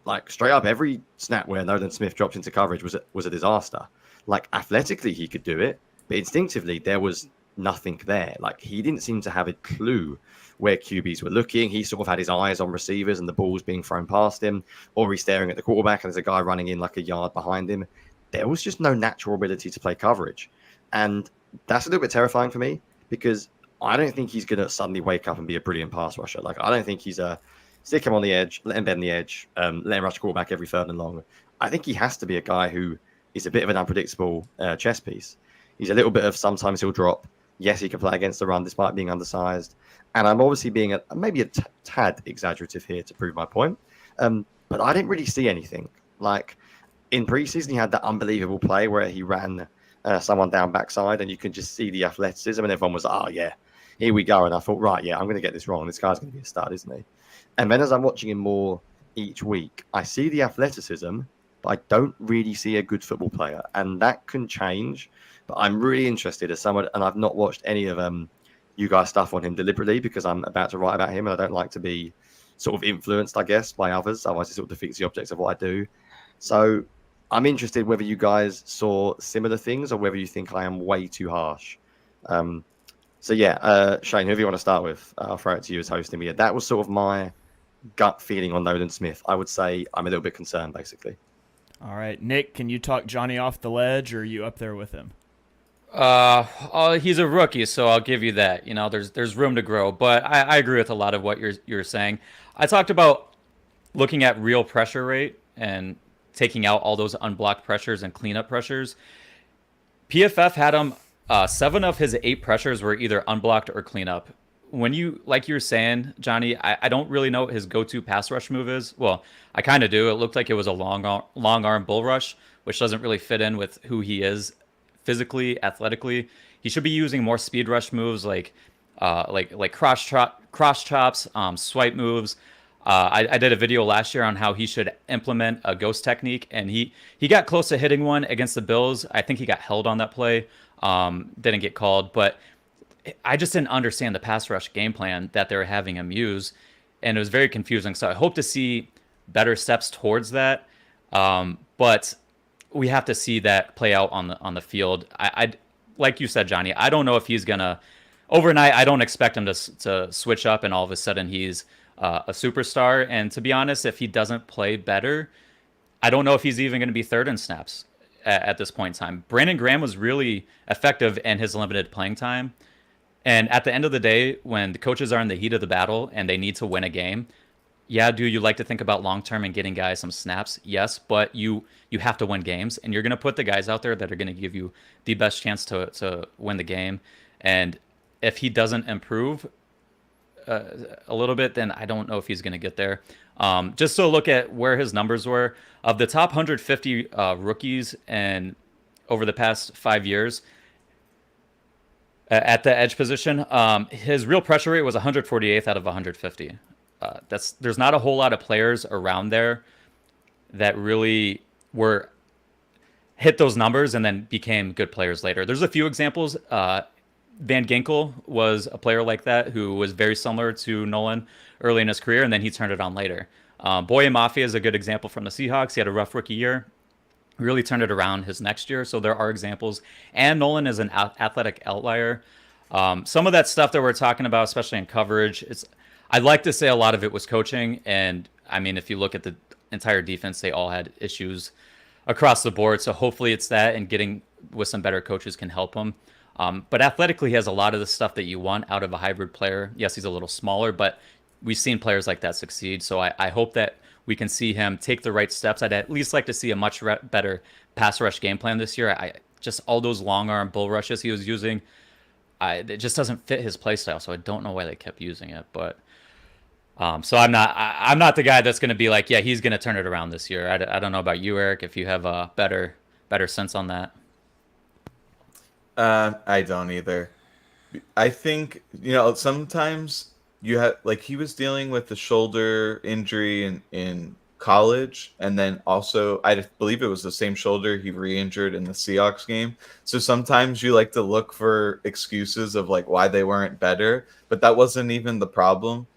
Like, straight up, every snap where Nolan Smith dropped into coverage was a disaster. Like, athletically, he could do it, but instinctively, there was nothing there. Like, he didn't seem to have a clue where QBs were looking. He sort of had his eyes on receivers and the ball's being thrown past him, or he's staring at the quarterback and there's a guy running in like a yard behind him. There was just no natural ability to play coverage. And that's a little bit terrifying for me, because I don't think he's going to suddenly wake up and be a brilliant pass rusher. Like, I don't think he's a stick him on the edge, let him bend the edge, let him rush quarterback every third and long. I think he has to be a guy who is a bit of an unpredictable chess piece. He's a little bit of sometimes he'll drop. Yes, he can play against the run despite being undersized. And I'm obviously being maybe a tad exaggerative here to prove my point. But I didn't really see anything. Like, in preseason, he had that unbelievable play where he ran someone down backside, and you can just see the athleticism, and everyone was, oh, yeah, here we go. And I thought, right, yeah, I'm going to get this wrong. This guy's going to be a stud, isn't he? And then as I'm watching him more each week, I see the athleticism, but I don't really see a good football player. And that can change. But I'm really interested as someone, and I've not watched any of you guys' stuff on him deliberately because I'm about to write about him, and I don't like to be sort of influenced, I guess, by others. Otherwise, it sort of defeats the object of what I do. So I'm interested whether you guys saw similar things or whether you think I am way too harsh. Shane, whoever you want to start with, I'll throw it to you as hosting me. That was sort of my gut feeling on Nolan Smith. I would say I'm a little bit concerned, basically. All right, Nick, can you talk Jonny off the ledge, or are you up there with him? He's a rookie, so I'll give you that. You know, there's room to grow, but I agree with a lot of what you're saying. I talked about looking at real pressure rate and taking out all those unblocked pressures and cleanup pressures. PFF had him 7 of his 8 pressures were either unblocked or cleanup. When you, like you were saying, Jonny, I don't really know what his go-to pass rush move is. Well, I kind of do. It looked like it was a long arm bull rush, which doesn't really fit in with who he is physically, athletically. He should be using more speed rush moves like cross chops, swipe moves. I did a video last year on how he should implement a ghost technique, and he got close to hitting one against the Bills. I think he got held on that play, didn't get called, but I just didn't understand the pass rush game plan that they were having him use, and it was very confusing. So I hope to see better steps towards that, but we have to see that play out on the field. I like you said, Jonny, I don't know if he's gonna overnight. I don't expect him to switch up and all of a sudden he's a superstar. And to be honest, if he doesn't play better, I don't know if he's even going to be third in snaps at this point in time. Brandon Graham was really effective in his limited playing time. And at the end of the day, when the coaches are in the heat of the battle and they need to win a game, yeah, do you like to think about long-term and getting guys some snaps? Yes, but you have to win games, and you're going to put the guys out there that are going to give you the best chance to win the game. And if he doesn't improve a little bit, then I don't know if he's going to get there. Just to look at where his numbers were, of the top 150 rookies and over the past 5 years at the edge position, his real pressure rate was 148th out of 150. there's not a whole lot of players around there that really were hit those numbers and then became good players later. There's a few examples. Van Ginkel was a player like that who was very similar to Nolan early in his career, and then he turned it on later. Boye Mafia is a good example from the Seahawks. He had a rough rookie year, really turned it around his next year. So there are examples. And Nolan is an athletic outlier. Some of that stuff that we're talking about, especially in coverage, I'd like to say a lot of it was coaching. And I mean, if you look at the entire defense, they all had issues across the board. So hopefully it's that, and getting with some better coaches can help him. But athletically, he has a lot of the stuff that you want out of a hybrid player. Yes, he's a little smaller, but we've seen players like that succeed. So I hope that we can see him take the right steps. I'd at least like to see a much better pass rush game plan this year. Just all those long arm bull rushes he was using, it just doesn't fit his play style. So I don't know why they kept using it. But so I'm not the guy that's going to be like, yeah, he's going to turn it around this year. I don't know about you, Eric, if you have a better sense on that. I don't either. I think, sometimes you have, like, he was dealing with the shoulder injury in college, and then also I believe it was the same shoulder he re-injured in the Seahawks game. So sometimes you like to look for excuses of like why they weren't better, but that wasn't even the problem.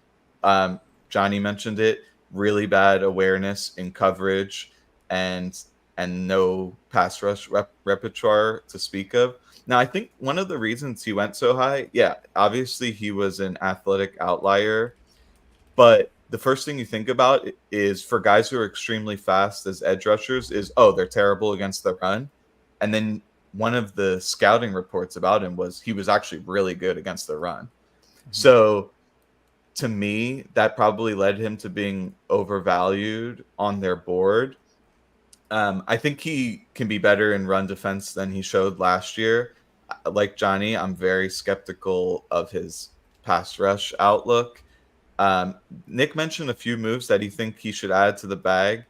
Jonny mentioned it, really bad awareness in coverage and no pass rush repertoire to speak of. Now, I think one of the reasons he went so high, yeah, obviously he was an athletic outlier, but the first thing you think about is for guys who are extremely fast as edge rushers is, oh, they're terrible against the run. And then one of the scouting reports about him was he was actually really good against the run. Mm-hmm. So to me, that probably led him to being overvalued on their board. I think he can be better in run defense than he showed last year. Like Jonny, I'm very skeptical of his pass rush outlook. Nick mentioned a few moves that he think he should add to the bag.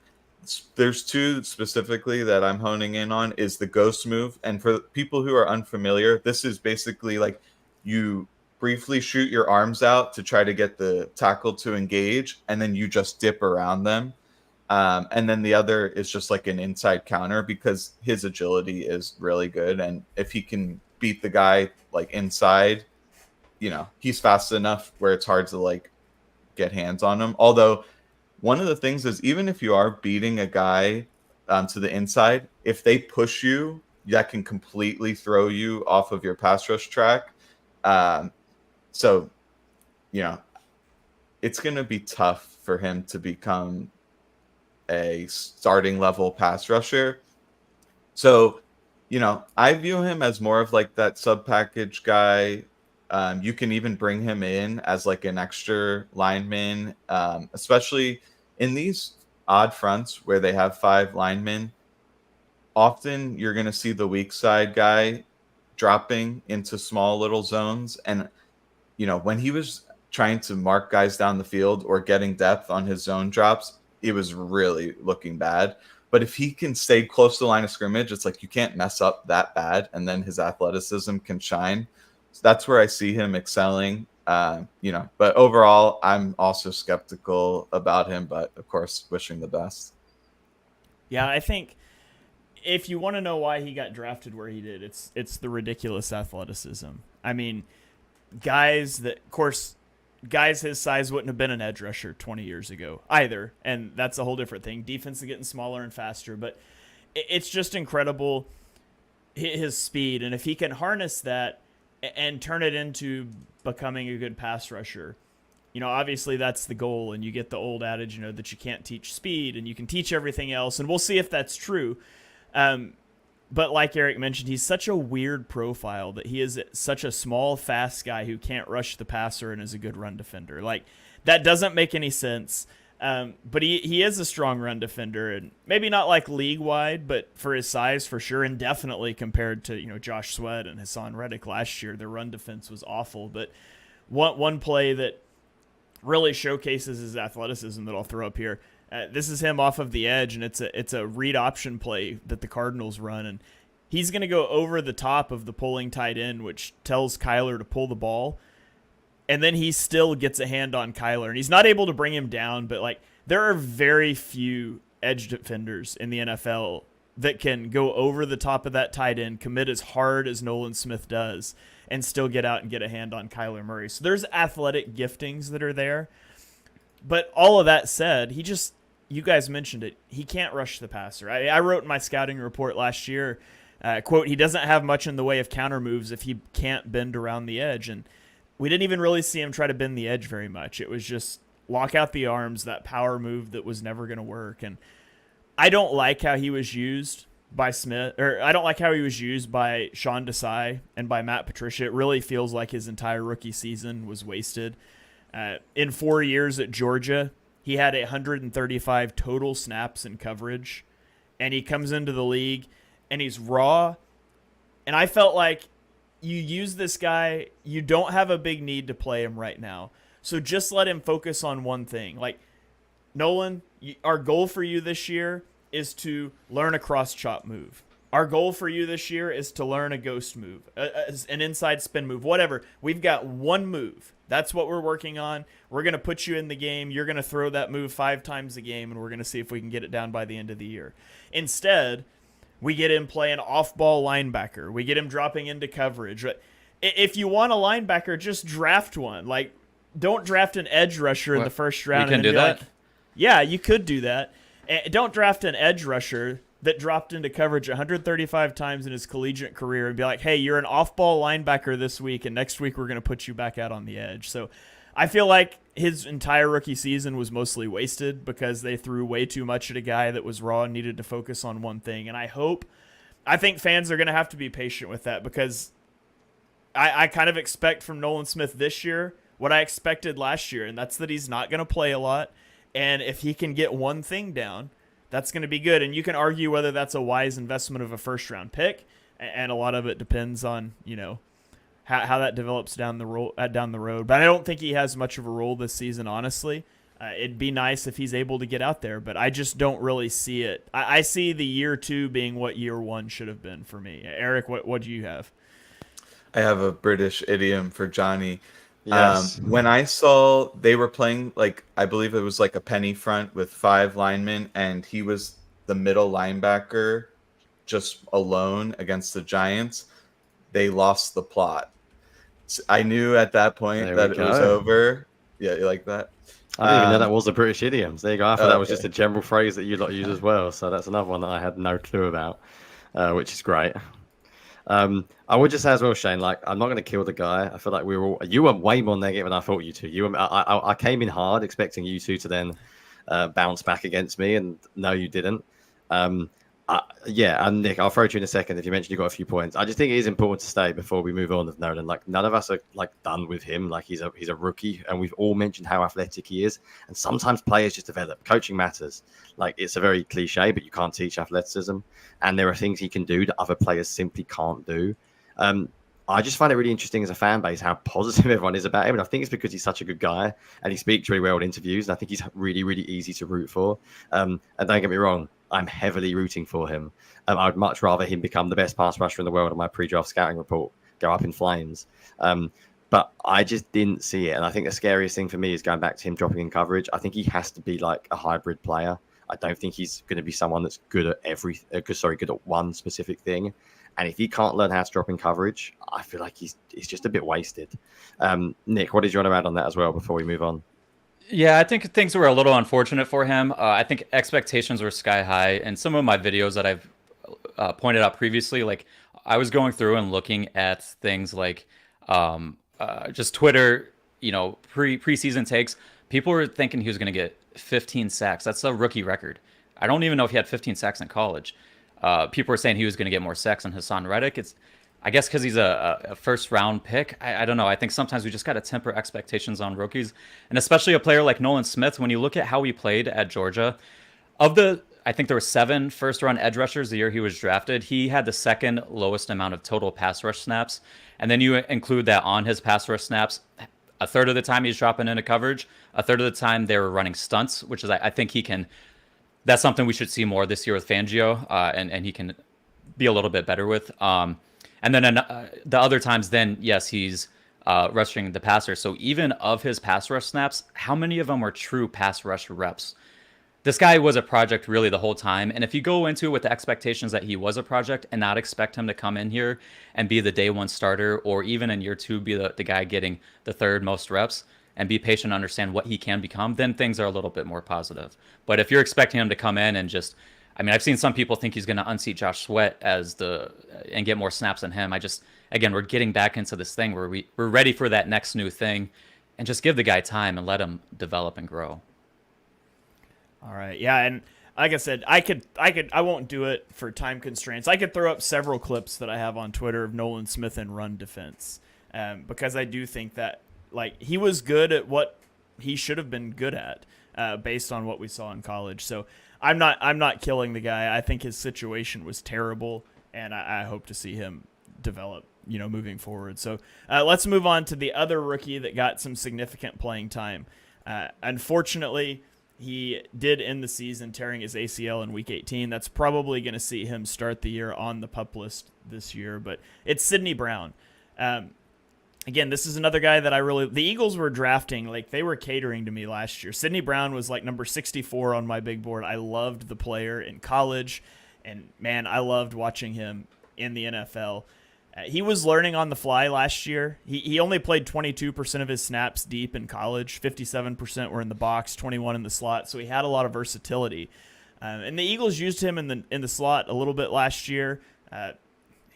There's two specifically that I'm honing in on is the ghost move. And for people who are unfamiliar, this is basically like you briefly shoot your arms out to try to get the tackle to engage, and then you just dip around them. And then the other is just like an inside counter because his agility is really good. And if he can beat the guy like inside, he's fast enough where it's hard to like get hands on him. Although one of the things is even if you are beating a guy to the inside, if they push you, that can completely throw you off of your pass rush track. So, it's going to be tough for him to become a starting level pass rusher. So, I view him as more of like that sub package guy. You can even bring him in as like an extra lineman, especially in these odd fronts where they have 5 linemen. Often you're going to see the weak side guy dropping into small little zones. And, when he was trying to mark guys down the field or getting depth on his zone drops, it was really looking bad. But if he can stay close to the line of scrimmage, it's like you can't mess up that bad, and then his athleticism can shine. So that's where I see him excelling. But overall, I'm also skeptical about him, but of course, wishing the best. Yeah, I think if you want to know why he got drafted where he did, it's the ridiculous athleticism. I mean, guys his size wouldn't have been an edge rusher 20 years ago either, and that's a whole different thing. Defense is getting smaller and faster, but it's just incredible his speed, and if he can harness that and turn it into becoming a good pass rusher, obviously that's the goal, and you get the old adage, that you can't teach speed, and you can teach everything else, and we'll see if that's true. But like Eric mentioned, he's such a weird profile that he is such a small, fast guy who can't rush the passer and is a good run defender. Like, that doesn't make any sense. But he is a strong run defender, and maybe not like league-wide, but for his size, for sure, and definitely compared to, Josh Sweat and Hassan Reddick last year, their run defense was awful. But one play that really showcases his athleticism that I'll throw up here, this is him off of the edge, and it's a read option play that the Cardinals run, and he's going to go over the top of the pulling tight end, which tells Kyler to pull the ball. and then he still gets a hand on Kyler, and he's not able to bring him down. But like, there are very few edge defenders in the NFL that can go over the top of that tight end, commit as hard as Nolan Smith does, and still get out and get a hand on Kyler Murray. So there's athletic giftings that are there. But all of that said, you guys mentioned it, he can't rush the passer. I wrote in my scouting report last year, quote, he doesn't have much in the way of counter moves if he can't bend around the edge. And we didn't even really see him try to bend the edge very much. It was just lock out the arms, that power move that was never going to work. And I don't like how he was used by Smith, or I don't like how he was used by Sean Desai and by Matt Patricia. It really feels like his entire rookie season was wasted. In 4 years at Georgia, he had 135 total snaps in coverage, and he comes into the league and he's raw. And I felt like you use this guy, you don't have a big need to play him right now. So just let him focus on one thing. Like, Nolan, our goal for you this year is to learn a cross chop move. Our goal for you this year is to learn a ghost move, an inside spin move, whatever. We've got one move. That's what we're working on. We're going to put you in the game. You're going to throw that move 5 times a game, and we're going to see if we can get it down by the end of the year. Instead, we get him playing off-ball linebacker. We get him dropping into coverage. If you want a linebacker, just draft one. Like, don't draft an edge rusher in the first round. You can do that? Yeah, you could do that. Don't draft an edge rusher that dropped into coverage 135 times in his collegiate career and be like, hey, you're an off-ball linebacker this week, and next week we're going to put you back out on the edge. So I feel like his entire rookie season was mostly wasted because they threw way too much at a guy that was raw and needed to focus on one thing. And I think fans are going to have to be patient with that, because I kind of expect from Nolan Smith this year what I expected last year, and that's that he's not going to play a lot. And if he can get one thing down, that's going to be good. And you can argue whether that's a wise investment of a first-round pick, and a lot of it depends on, how that develops down the road. But I don't think he has much of a role this season, honestly. It'd be nice if he's able to get out there, but I just don't really see it. I see the year 2 being what year 1 should have been for me. Eric, what do you have? I have a British idiom for Jonny. Yes. When I saw they were playing, like, I believe it was like a penny front with 5 linemen, and he was the middle linebacker just alone against the Giants, they lost the plot. So I knew at that point that it was over. Yeah, you like that? I didn't even know that was a British idiom. So there you go. I thought that was Okay. just a general phrase that you lot use as well. So that's another one that I had no clue about, which is great. I would just say as well, Shane, like, I'm not going to kill the guy. I feel like you were way more negative than I thought you two. I came in hard expecting you two to then bounce back against me, and no, you didn't. And Nick, I'll throw to you in a second if you mentioned you got a few points. I just think it is important to stay before we move on with Nolan. Like, none of us are like done with him. Like, he's a rookie, and we've all mentioned how athletic he is. And sometimes players just develop. Coaching matters. Like, it's a very cliche, but you can't teach athleticism. And there are things he can do that other players simply can't do. I just find it really interesting as a fan base how positive everyone is about him. And I think it's because he's such a good guy and he speaks really well in interviews. And I think he's really, really easy to root for. And don't get me wrong, I'm heavily rooting for him. I would much rather him become the best pass rusher in the world on my pre-draft scouting report, go up in flames. But I just didn't see it. And I think the scariest thing for me is going back to him dropping in coverage. I think he has to be like a hybrid player. I don't think he's going to be someone that's good at good at one specific thing. And if he can't learn how to drop in coverage, I feel like he's just a bit wasted. Nick, what did you want to add on that as well before we move on? Yeah, I think things were a little unfortunate for him. I think expectations were sky high. And some of my videos that I've pointed out previously, like, I was going through and looking at things like just Twitter, preseason takes. People were thinking he was going to get 15 sacks. That's a rookie record. I don't even know if he had 15 sacks in college. People were saying he was going to get more sacks than Hassan Reddick. It's, I guess, because he's a first-round pick. I don't know. I think sometimes we just got to temper expectations on rookies, and especially a player like Nolan Smith. When you look at how he played at Georgia, I think there were 7 first-round edge rushers the year he was drafted. He had the second lowest amount of total pass rush snaps, and then you include that on his pass rush snaps, a third of the time he's dropping into coverage, a third of the time they were running stunts, which is, I think he can. That's something we should see more this year with Fangio, and he can be a little bit better with. And then the other times, then yes, he's rushing the passer. So even of his pass rush snaps, how many of them were true pass rush reps? This guy was a project really the whole time. And if you go into it with the expectations that he was a project and not expect him to come in here and be the day one starter, or even in year two be the guy getting the third most reps, and be patient and understand what he can become, then things are a little bit more positive. But if you're expecting him to come in and just, I mean, I've seen some people think he's going to unseat Josh Sweat and get more snaps than him. Again, we're getting back into this thing where we're ready for that next new thing, and just give the guy time and let him develop and grow. All right. Yeah, and like I said, I won't do it for time constraints. I could throw up several clips that I have on Twitter of Nolan Smith in run defense, because I do think that he was good at what he should have been good at, based on what we saw in college. So I'm not killing the guy. I think his situation was terrible, and I hope to see him develop, moving forward. So let's move on to the other rookie that got some significant playing time. Unfortunately, he did end the season tearing his ACL in Week 18. That's probably going to see him start the year on the PUP list this year, but it's Sidney Brown. Again, this is another guy that the Eagles were drafting, they were catering to me last year. Sidney Brown was number 64 on my big board. I loved the player in college, and man, I loved watching him in the NFL. He was learning on the fly last year. He only played 22% of his snaps deep in college. 57% were in the box, 21 in the slot. So he had a lot of versatility. And the Eagles used him in the slot a little bit last year.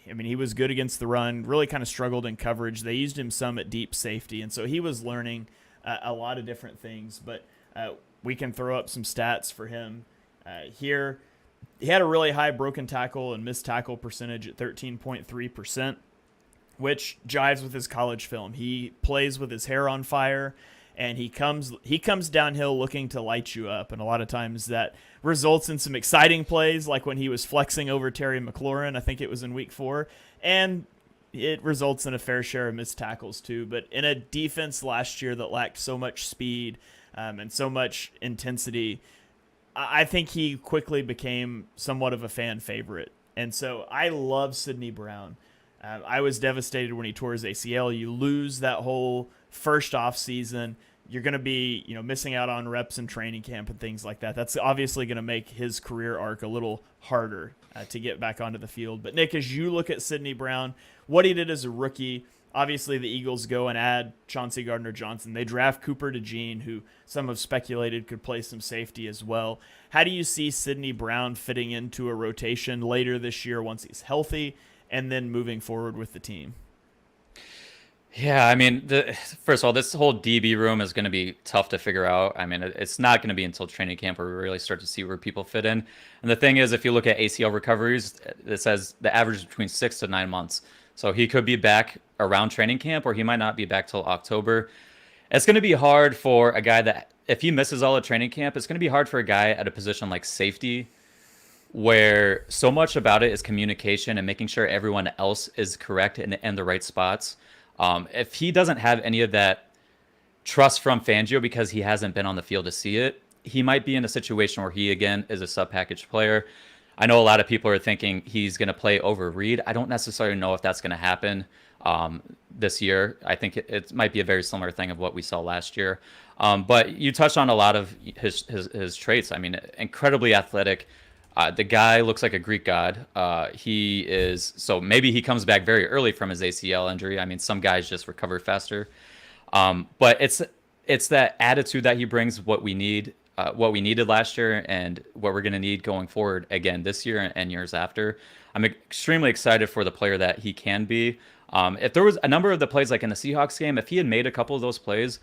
He was good against the run, really kind of struggled in coverage. They used him some at deep safety. And so he was learning a lot of different things. But we can throw up some stats for him here. He had a really high broken tackle and missed tackle percentage at 13.3%, which jives with his college film. He plays with his hair on fire, and he comes downhill looking to light you up. And a lot of times that results in some exciting plays, like when he was flexing over Terry McLaurin. I think it was in Week 4. And it results in a fair share of missed tackles too. But in a defense last year that lacked so much speed and so much intensity, I think he quickly became somewhat of a fan favorite. And so I love Sidney Brown. I was devastated when he tore his ACL. You lose that whole first off season. You're going to be, missing out on reps in training camp and things like that. That's obviously going to make his career arc a little harder to get back onto the field. But Nick, as you look at Sidney Brown, what he did as a rookie, obviously the Eagles go and add Chauncey Gardner-Johnson. They draft Cooper DeJean, who some have speculated could play some safety as well. How do you see Sidney Brown fitting into a rotation later this year once he's healthy, and then moving forward with the team? Yeah, first of all, this whole DB room is going to be tough to figure out. It's not going to be until training camp where we really start to see where people fit in. And the thing is, if you look at ACL recoveries, it says the average is between 6 to 9 months. So he could be back around training camp, or he might not be back till October. It's going to be hard for a guy that, if he misses all of training camp, it's going to be hard for a guy at a position like safety, where so much about it is communication and making sure everyone else is correct and in the right spots. If he doesn't have any of that trust from Fangio because he hasn't been on the field to see it, he might be in a situation where he, again, is a sub-package player. I know a lot of people are thinking he's going to play over Reed. I don't necessarily know if that's going to happen this year. I think it might be a very similar thing of what we saw last year. But you touched on a lot of his traits. Incredibly athletic. The guy looks like a Greek god. So maybe he comes back very early from his ACL injury. Some guys just recover faster. But it's that attitude that he brings, what we needed last year and what we're going to need going forward again this year and years after. I'm extremely excited for the player that he can be. If there was a number of the plays, like in the Seahawks game, if he had made a couple of those plays,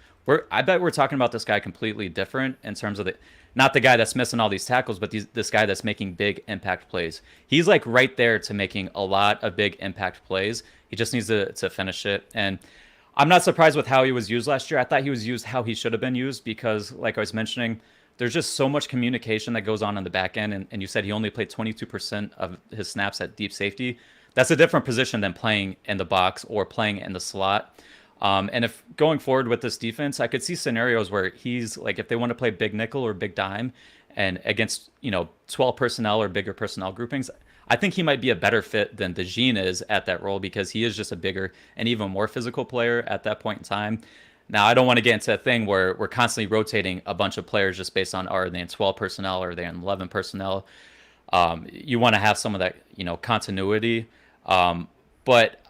I bet we're talking about this guy completely different in terms of not the guy that's missing all these tackles, but this guy that's making big impact plays. He's right there to making a lot of big impact plays. He just needs to finish it. And I'm not surprised with how he was used last year. I thought he was used how he should have been used because, like I was mentioning, there's just so much communication that goes on in the back end. And you said he only played 22% of his snaps at deep safety. That's a different position than playing in the box or playing in the slot. And if going forward with this defense, I could see scenarios where he's if they want to play big nickel or big dime and against, 12 personnel or bigger personnel groupings, I think he might be a better fit than DeJean is at that role because he is just a bigger and even more physical player at that point in time. Now, I don't want to get into a thing where we're constantly rotating a bunch of players just based on are they in 12 personnel or are they in 11 personnel. You want to have some of that, continuity. But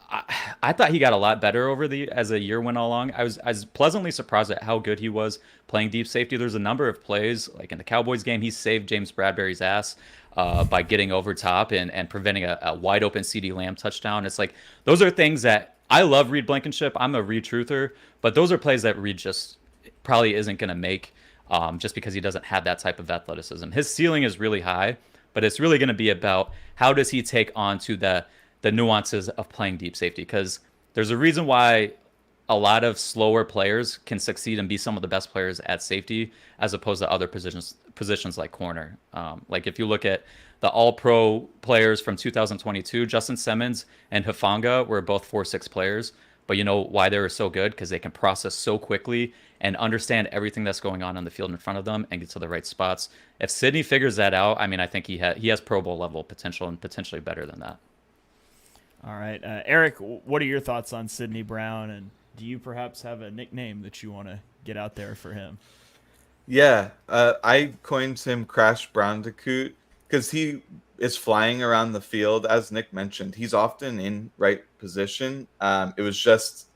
I thought he got a lot better as the year went along. I was pleasantly surprised at how good he was playing deep safety. There's a number of plays, like in the Cowboys game, he saved James Bradbury's ass by getting over top and preventing a wide open CeeDee Lamb touchdown. It's like those are things that I love Reed Blankenship. I'm a Reed truther, but those are plays that Reed just probably isn't going to make just because he doesn't have that type of athleticism. His ceiling is really high, but it's really going to be about how does he take on to the nuances of playing deep safety, because there's a reason why a lot of slower players can succeed and be some of the best players at safety as opposed to other positions like corner. Like if you look at the all-pro players from 2022, Justin Simmons and Hufanga were both 4-6 players, but you know why they were so good? Because they can process so quickly and understand everything that's going on the field in front of them and get to the right spots. If Sidney figures that out, I mean, I think he has Pro Bowl level potential and potentially better than that. All right. Eric, what are your thoughts on Sidney Brown, and do you perhaps have a nickname that you want to get out there for him? Yeah, I coined him Crash Browndicoot because he is flying around the field. As Nick mentioned, he's often in right position. It was just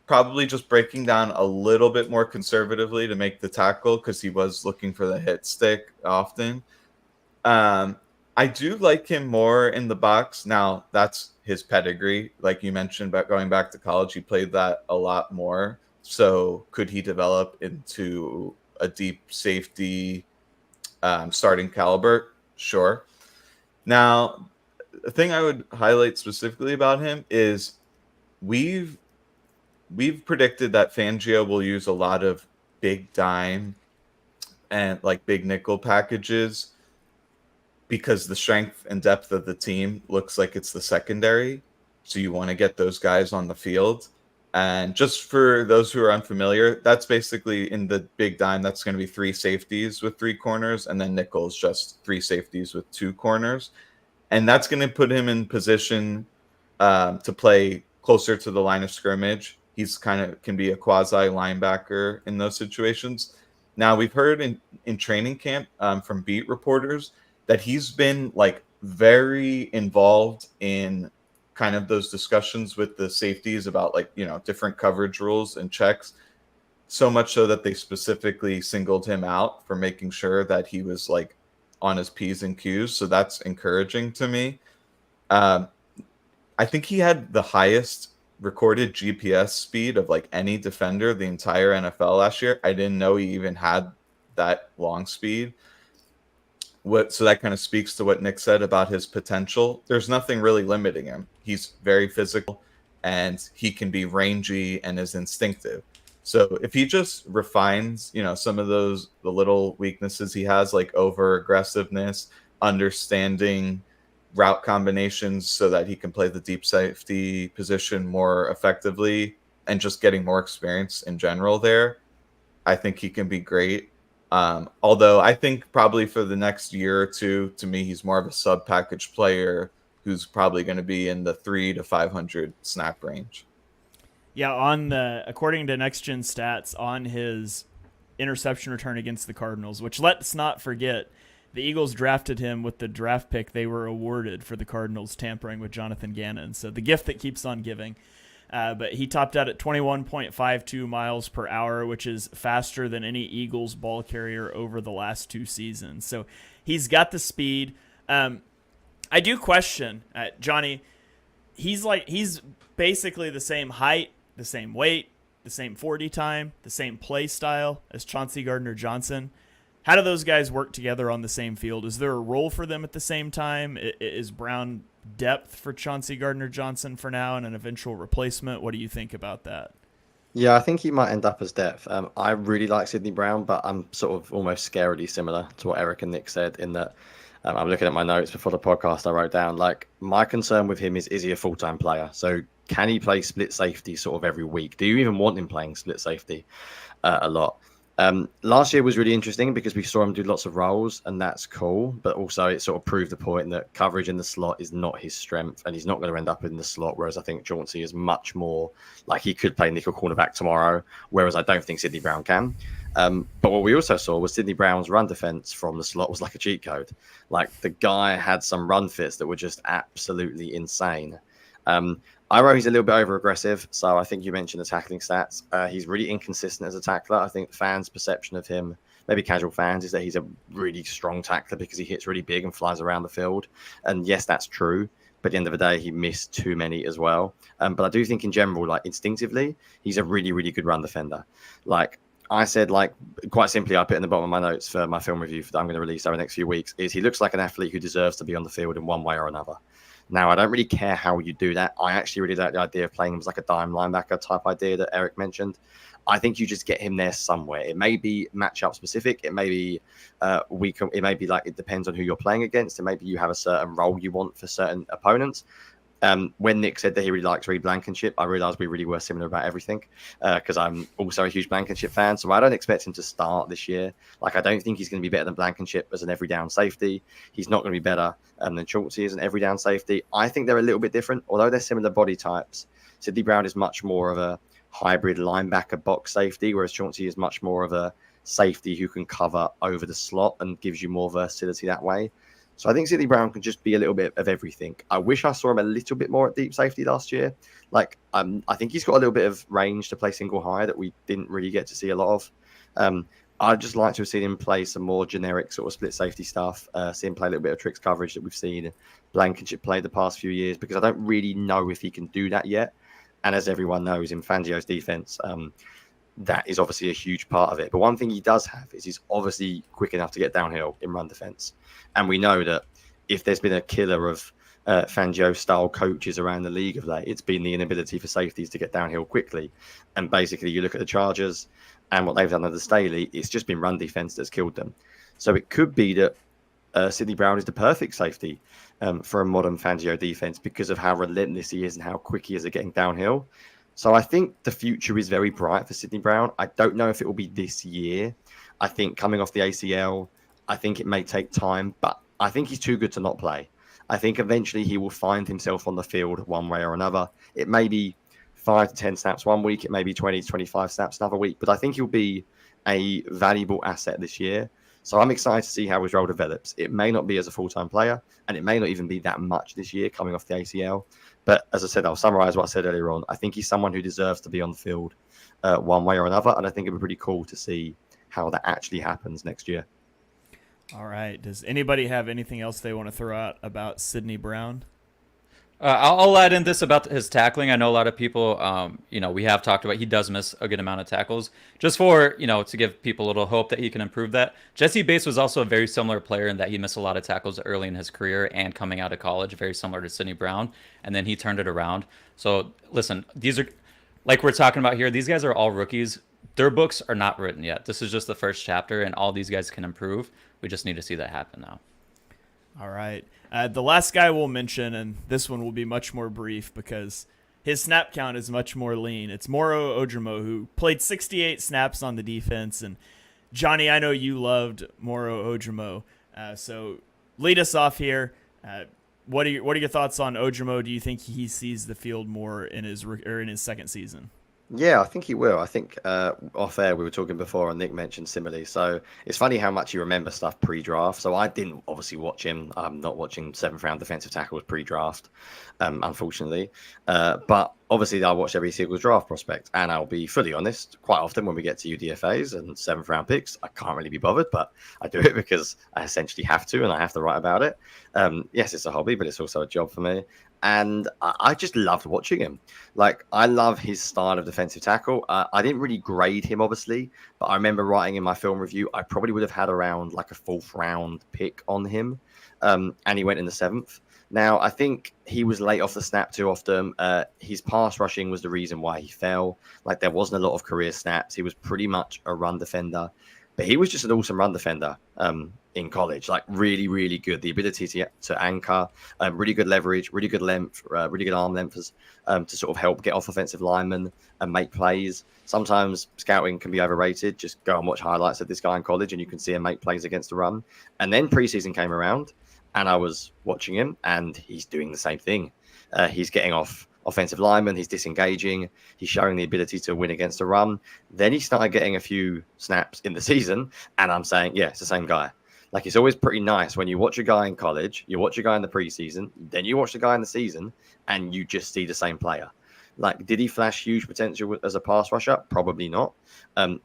probably just breaking down a little bit more conservatively to make the tackle because he was looking for the hit stick often. I do like him more in the box. Now, that's his pedigree. Like you mentioned, about going back to college, he played that a lot more. So could he develop into a deep safety starting caliber? Sure. Now, the thing I would highlight specifically about him is we've predicted that Fangio will use a lot of big dime and like big nickel packages because the strength and depth of the team looks like it's the secondary. So you want to get those guys on the field. And just for those who are unfamiliar, that's basically in the big dime, that's going to be 3 safeties with 3 corners, and then nickels, just 3 safeties with 2 corners. And that's going to put him in position to play closer to the line of scrimmage. He's can be a quasi linebacker in those situations. Now, we've heard in training camp from beat reporters that he's been like very involved in kind of those discussions with the safeties about different coverage rules and checks, so much so that they specifically singled him out for making sure that he was like on his P's and Q's. So that's encouraging to me. I think he had the highest recorded GPS speed of like any defender the entire NFL last year. I didn't know he even had that long speed. So that kind of speaks to what Nick said about his potential. There's nothing really limiting him. He's very physical and he can be rangy and is instinctive. So if he just refines, some of the little weaknesses he has, like over aggressiveness, understanding route combinations so that he can play the deep safety position more effectively and just getting more experience in general there, I think he can be great. Although I think probably for the next year or two, to me, he's more of a sub-package player who's probably going to be in the 300 to 500 snap range. Yeah, according to Next Gen Stats, on his interception return against the Cardinals, which let's not forget, the Eagles drafted him with the draft pick they were awarded for the Cardinals tampering with Jonathan Gannon. So the gift that keeps on giving. But he topped out at 21.52 miles per hour, which is faster than any Eagles ball carrier over the last 2 seasons. So he's got the speed. I do question, Jonny, he's basically the same height, the same weight, the same 40 time, the same play style as Chauncey Gardner-Johnson. How do those guys work together on the same field? Is there a role for them at the same time? Is Brown depth for Chauncey Gardner-Johnson for now and an eventual replacement? What do you think about that? Yeah, I think he might end up as depth. I really like Sidney Brown, but I'm sort of almost scarily similar to what Eric and Nick said in that I'm looking at my notes before the podcast I wrote down. Like, my concern with him is he a full-time player? So can he play split safety sort of every week? Do you even want him playing split safety a lot? Last year was really interesting because we saw him do lots of roles, and that's cool. But also, it sort of proved the point that coverage in the slot is not his strength, and he's not going to end up in the slot. Whereas I think Chauncey is much more like he could play nickel cornerback tomorrow. Whereas I don't think Sydney Brown can. But what we also saw was Sydney Brown's run defense from the slot was like a cheat code. Like the guy had some run fits that were just absolutely insane. I wrote he's a little bit over aggressive, so I think you mentioned the tackling stats. He's really inconsistent as a tackler. I think fans' perception of him, maybe casual fans, is that he's a really strong tackler because he hits really big and flies around the field. And yes, that's true. But at the end of the day, he missed too many as well. But I do think in general, like instinctively, he's a really, really good run defender. Like I said, like quite simply, I put in the bottom of my notes for my film review that I'm going to release over the next few weeks, is he looks like an athlete who deserves to be on the field in one way or another. Now, I don't really care how you do that. I actually really like the idea of playing him as like a dime linebacker type idea that Eric mentioned. I think you just get him there somewhere. It may be matchup specific. It may be it may be like it depends on who you're playing against. And maybe you have a certain role you want for certain opponents. When Nick said that he really likes Reed Blankenship, I realized we really were similar about everything because I'm also a huge Blankenship fan. So I don't expect him to start this year. Like, I don't think he's going to be better than Blankenship as an every down safety. He's not going to be better than Chauncey as an every down safety. I think they're a little bit different, although they're similar body types. Sydney Brown is much more of a hybrid linebacker box safety, whereas Chauncey is much more of a safety who can cover over the slot and gives you more versatility that way. So I think Sydney Brown can just be a little bit of everything. I wish I saw him a little bit more at deep safety last year. Like, I think he's got a little bit of range to play single high that we didn't really get to see a lot of. I'd just like to have seen him play some more generic sort of split safety stuff, see him play a little bit of tricks coverage that we've seen Blankenship play the past few years, because I don't really know if he can do that yet. And as everyone knows, in Fangio's defense, that is obviously a huge part of it. But one thing he does have is he's obviously quick enough to get downhill in run defense. And we know that if there's been a killer of Fangio-style coaches around the league of late, it's been the inability for safeties to get downhill quickly. And basically, you look at the Chargers and what they've done under Staley, it's just been run defense that's killed them. So it could be that Sydney Brown is the perfect safety for a modern Fangio defense because of how relentless he is and how quick he is at getting downhill. So I think the future is very bright for Sydney Brown. I don't know if it will be this year. I think coming off the ACL, I think it may take time, but I think he's too good to not play. I think eventually he will find himself on the field one way or another. It may be 5 to 10 snaps one week. It may be 20 to 25 snaps another week, but I think he'll be a valuable asset this year. So I'm excited to see how his role develops. It may not be as a full-time player, and it may not even be that much this year coming off the ACL. But as I said, I'll summarize what I said earlier on. I think he's someone who deserves to be on the field one way or another, and I think it'd be pretty cool to see how that actually happens next year. All right. Does anybody have anything else they want to throw out about Sydney Brown? I'll add in this about his tackling. I know a lot of people, we have talked about he does miss a good amount of tackles. Just for, to give people a little hope that he can improve that. Jesse Bates was also a very similar player in that he missed a lot of tackles early in his career and coming out of college, very similar to Sydney Brown. And then he turned it around. So, listen, these are, like we're talking about here, these guys are all rookies. Their books are not written yet. This is just the first chapter, and all these guys can improve. We just need to see that happen now. All right. The last guy we'll mention, and this one will be much more brief because his snap count is much more lean. It's Moro Ojomo, who played 68 snaps on the defense. And Jonny, I know you loved Moro Ojomo. So lead us off here. What are your thoughts on Ojomo? Do you think he sees the field more in his second season? Yeah, I think he will. I think off air we were talking before and Nick mentioned similarly. So it's funny how much you remember stuff pre-draft. So I didn't obviously watch him. I'm not watching 7th round defensive tackles pre-draft, unfortunately. But obviously I watch every single draft prospect. And I'll be fully honest, quite often when we get to UDFAs and 7th round picks, I can't really be bothered, but I do it because I essentially have to and I have to write about it. Yes, it's a hobby, but it's also a job for me. And I just loved watching him. Like, I love his style of defensive tackle. I didn't really grade him, obviously, but I remember writing in my film review, I probably would have had around like a 4th round pick on him. And he went in the 7th. Now, I think he was late off the snap too often. His pass rushing was the reason why he fell. Like, there wasn't a lot of career snaps. He was pretty much a run defender. But he was just an awesome run defender. in college. Like really, really good. The ability to anchor, really good leverage, really good length, really good arm length to sort of help get off offensive linemen and make plays. Sometimes scouting can be overrated. Just go and watch highlights of this guy in college and you can see him make plays against the run. And then preseason came around and I was watching him and he's doing the same thing. He's getting off offensive linemen, he's disengaging, he's showing the ability to win against the run. Then he started getting a few snaps in the season and I'm saying, yeah, it's the same guy. Like, it's always pretty nice when you watch a guy in college, you watch a guy in the preseason, then you watch the guy in the season, and you just see the same player. Like, did he flash huge potential as a pass rusher? Probably not.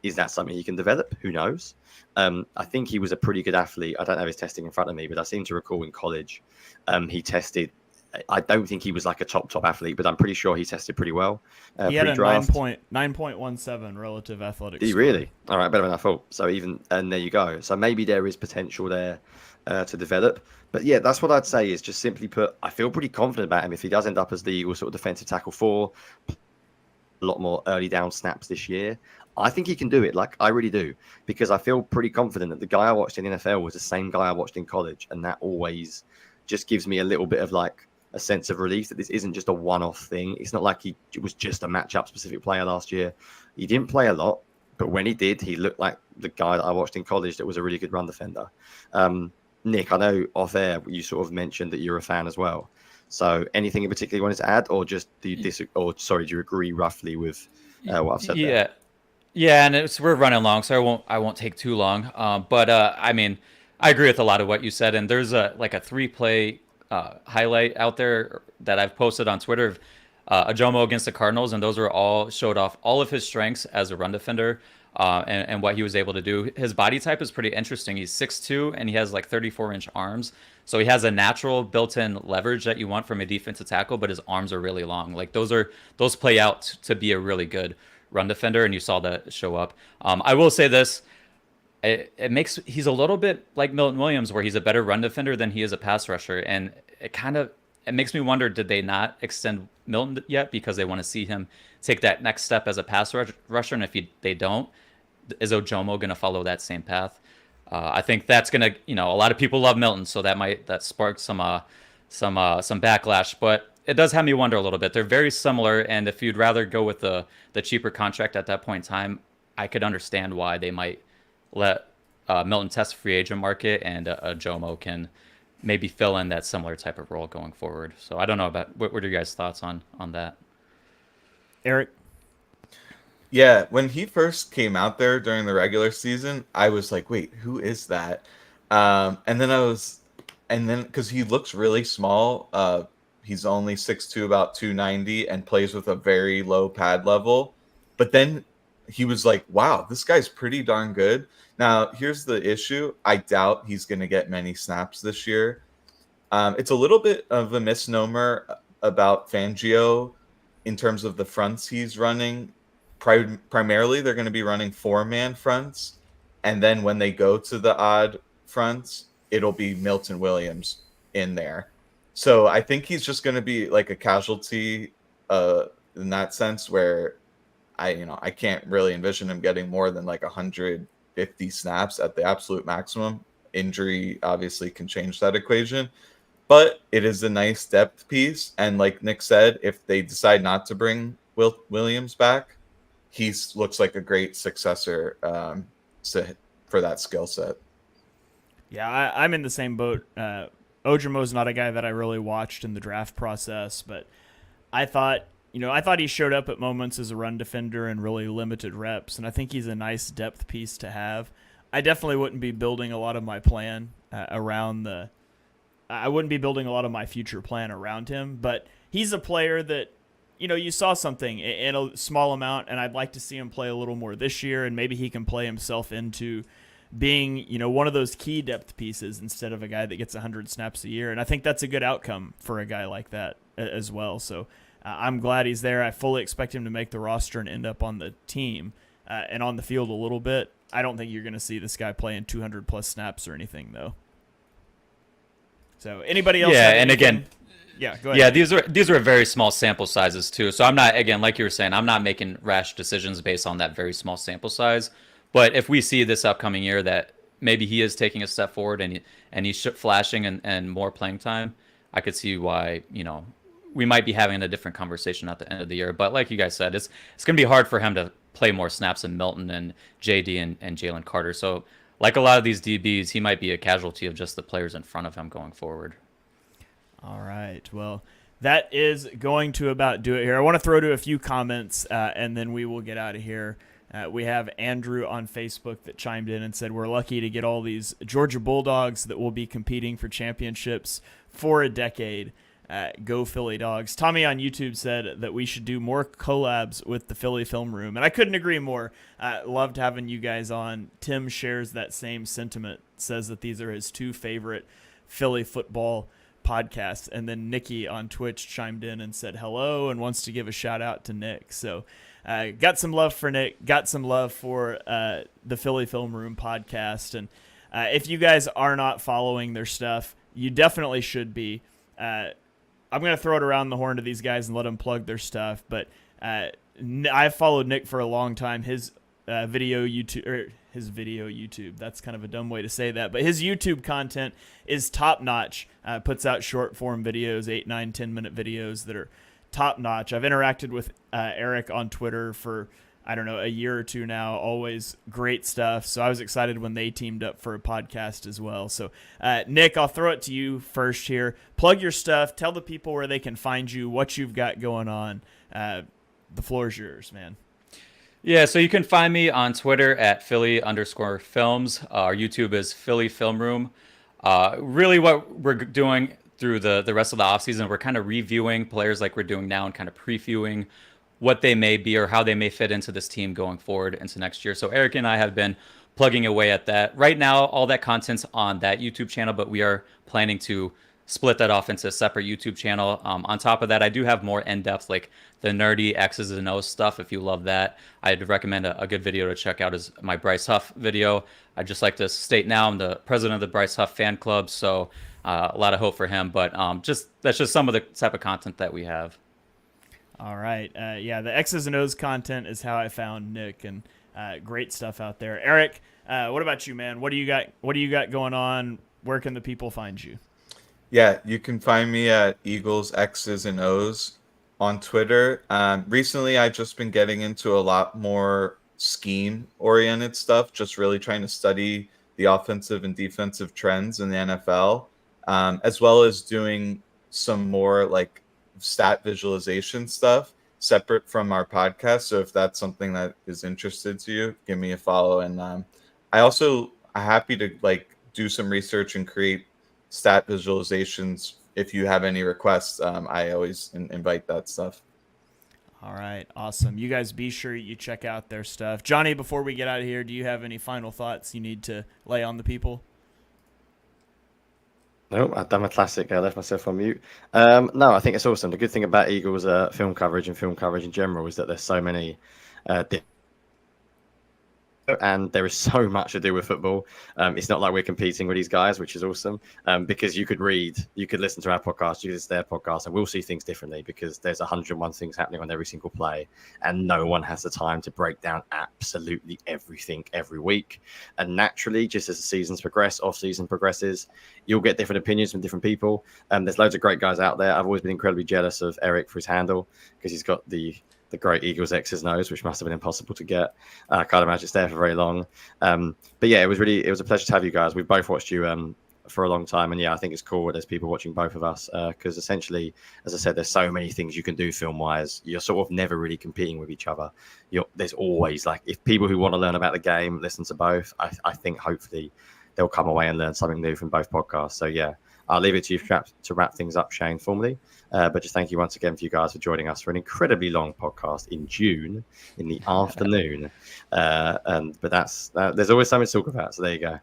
Is that something he can develop? Who knows? I think he was a pretty good athlete. I don't have his testing in front of me, but I seem to recall in college he tested. I don't think he was like a top athlete, but I'm pretty sure he tested pretty well. He had a pre-draft. 9.17 relative athletic Did he score. really? All right, better than I thought. So and there you go. So maybe there is potential there to develop. But yeah, that's what I'd say is just simply put, I feel pretty confident about him if he does end up as the Eagles sort of defensive tackle 4, a lot more early down snaps this year. I think he can do it. Like, I really do, because I feel pretty confident that the guy I watched in the NFL was the same guy I watched in college. And that always just gives me a little bit of like a sense of relief that this isn't just a one-off thing. It's not like he was just a matchup specific player last year. He didn't play a lot, but when he did, he looked like the guy that I watched in college that was a really good run defender. Nick, I know off air you sort of mentioned that you're a fan as well. So anything in particular you wanted to add, or just do you do you agree roughly with what I've said there? Yeah, and we're running long, so I won't take too long. But I mean, I agree with a lot of what you said, and there's a 3-play highlight out there that I've posted on Twitter of Ajomo against the Cardinals, and those were all showed off all of his strengths as a run defender and what he was able to do. His body type is pretty interesting. He's 6'2", and he has like 34-inch arms, so he has a natural built-in leverage that you want from a defensive tackle, but his arms are really long. Like those play out to be a really good run defender, and you saw that show up. I will say this. He's a little bit like Milton Williams, where he's a better run defender than he is a pass rusher, and it makes me wonder, did they not extend Milton yet because they want to see him take that next step as a pass rusher? And if they don't, is Ojomo going to follow that same path? I think that's going to, a lot of people love Milton, so that sparked some backlash, but it does have me wonder a little bit. They're very similar, and if you'd rather go with the cheaper contract at that point in time, I could understand why they might let Milton test the free agent market, and Jomo can maybe fill in that similar type of role going forward. So I don't know about what are your guys' thoughts on that? Eric? Yeah, when he first came out there during the regular season, I was like, wait, who is that? And then because he looks really small, he's only 6'2", about 290, and plays with a very low pad level. But then he was like, wow, this guy's pretty darn good. Now, here's the issue. I doubt he's going to get many snaps this year. It's a little bit of a misnomer about Fangio in terms of the fronts he's running. Primarily, they're going to be running 4-man fronts. And then when they go to the odd fronts, it'll be Milton Williams in there. So I think he's just going to be like a casualty in that sense, where I can't really envision him getting more than like 150 snaps at the absolute maximum. Injury obviously can change that equation, but it is a nice depth piece. And like Nick said, if they decide not to bring Williams back, he looks like a great successor for that skill set. Yeah, I'm in the same boat. Ojomo's not a guy that I really watched in the draft process, but I thought he showed up at moments as a run defender in really limited reps, and I think he's a nice depth piece to have. I definitely wouldn't be building a lot of my plan I wouldn't be building a lot of my future plan around him, but he's a player that, you saw something in a small amount, and I'd like to see him play a little more this year, and maybe he can play himself into being, one of those key depth pieces instead of a guy that gets 100 snaps a year. And I think that's a good outcome for a guy like that as well. So I'm glad he's there. I fully expect him to make the roster and end up on the team and on the field a little bit. I don't think you're going to see this guy playing 200 plus snaps or anything, though. So anybody else? Yeah, and again, go ahead. Yeah, these are very small sample sizes too. So I'm not, again, like you were saying, I'm not making rash decisions based on that very small sample size. But if we see this upcoming year that maybe he is taking a step forward and he's flashing and more playing time, I could see why, we might be having a different conversation at the end of the year. But like you guys said, it's going to be hard for him to play more snaps than Milton and JD and Jalen Carter. So like a lot of these DBs, he might be a casualty of just the players in front of him going forward. All right. Well, that is going to about do it here. I want to throw to a few comments, and then we will get out of here. We have Andrew on Facebook that chimed in and said, we're lucky to get all these Georgia Bulldogs that will be competing for championships for a decade. Go Philly Dogs. Tommy on YouTube said that we should do more collabs with the Philly Film Room, and I couldn't agree more. Loved having you guys on. Tim shares that same sentiment, says that these are his two favorite Philly football podcasts. And then Nikki on Twitch chimed in and said hello and wants to give a shout out to Nick. So got some love for Nick, got some love for the Philly Film Room podcast. And if you guys are not following their stuff, you definitely should be. I'm going to throw it around the horn to these guys and let them plug their stuff. But I've followed Nick for a long time. His video YouTube, that's kind of a dumb way to say that. But his YouTube content is top notch. Puts out short form videos, 8, 9, 10-minute videos that are top notch. I've interacted with Eric on Twitter for, I don't know, a year or two now. Always great stuff. So I was excited when they teamed up for a podcast as well. So Nick, I'll throw it to you first here. Plug your stuff. Tell the people where they can find you, what you've got going on. The floor is yours, man. Yeah, so you can find me on Twitter at Philly_films. Our YouTube is Philly Film Room. Really what we're doing through the rest of the offseason, we're kind of reviewing players like we're doing now and kind of previewing what they may be or how they may fit into this team going forward into next year. So Eric and I have been plugging away at that. Right now, all that content's on that YouTube channel, but we are planning to split that off into a separate YouTube channel. On top of that, I do have more in-depth, like the nerdy X's and O's stuff. If you love that, I'd recommend a good video to check out is my Bryce Huff video. I'd just like to state now I'm the president of the Bryce Huff fan club, so a lot of hope for him. But that's just some of the type of content that we have. All right. Yeah, the X's and O's content is how I found Nick, and great stuff out there. Eric, what about you, man? What do you got going on? Where can the people find you? Yeah, you can find me at Eagles X's and O's on Twitter. Recently, I've just been getting into a lot more scheme-oriented stuff, just really trying to study the offensive and defensive trends in the NFL, as well as doing some more like stat visualization stuff separate from our podcast. So if that's something that is interested to you, give me a follow. And I also happy to like do some research and create stat visualizations. If you have any requests, I always invite that stuff. All right. Awesome. You guys be sure you check out their stuff. Jonny, before we get out of here, do you have any final thoughts you need to lay on the people? No, I've done my classic. I left myself on mute. No, I think it's awesome. The good thing about Eagles film coverage and film coverage in general is that there's so many and there is so much to do with football. It's not like we're competing with these guys, which is awesome. Because you could listen to our podcast, you could listen to their podcast, and we'll see things differently because there's 101 things happening on every single play, and no one has the time to break down absolutely everything every week. And naturally, just as the seasons progress, off-season progresses, you'll get different opinions from different people. There's loads of great guys out there. I've always been incredibly jealous of Eric for his handle because he's got the great Eagles X's and O's, which must have been impossible to get. I can't imagine it's there for very long. But yeah, it was a pleasure to have you guys. We've both watched you for a long time. And yeah, I think it's cool that there's people watching both of us because essentially, as I said, there's so many things you can do film-wise. You're sort of never really competing with each other. There's always, like, if people who want to learn about the game listen to both, I think hopefully they'll come away and learn something new from both podcasts. So yeah, I'll leave it to you to wrap things up, Shane, formally. But just thank you once again for you guys for joining us for an incredibly long podcast in June in the afternoon. But there's always something to talk about. So there you go.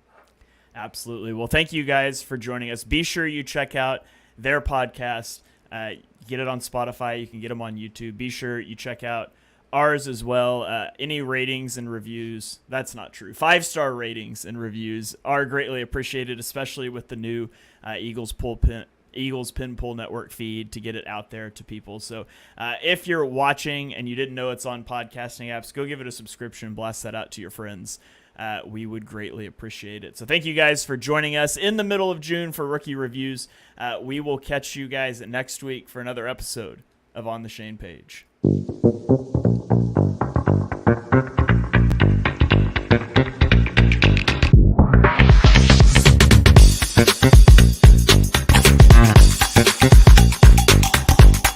Absolutely. Well, thank you guys for joining us. Be sure you check out their podcast. Get it on Spotify. You can get them on YouTube. Be sure you check out ours as well. Any ratings and reviews, that's not true. 5-star ratings and reviews are greatly appreciated, especially with the new Eagles Pin Pull Network feed to get it out there to people. So if you're watching and you didn't know it's on podcasting apps, go give it a subscription, blast that out to your friends. we would greatly appreciate it. So thank you guys for joining us in the middle of June for rookie reviews. We will catch you guys next week for another episode of On the Shane Page.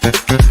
Thank you.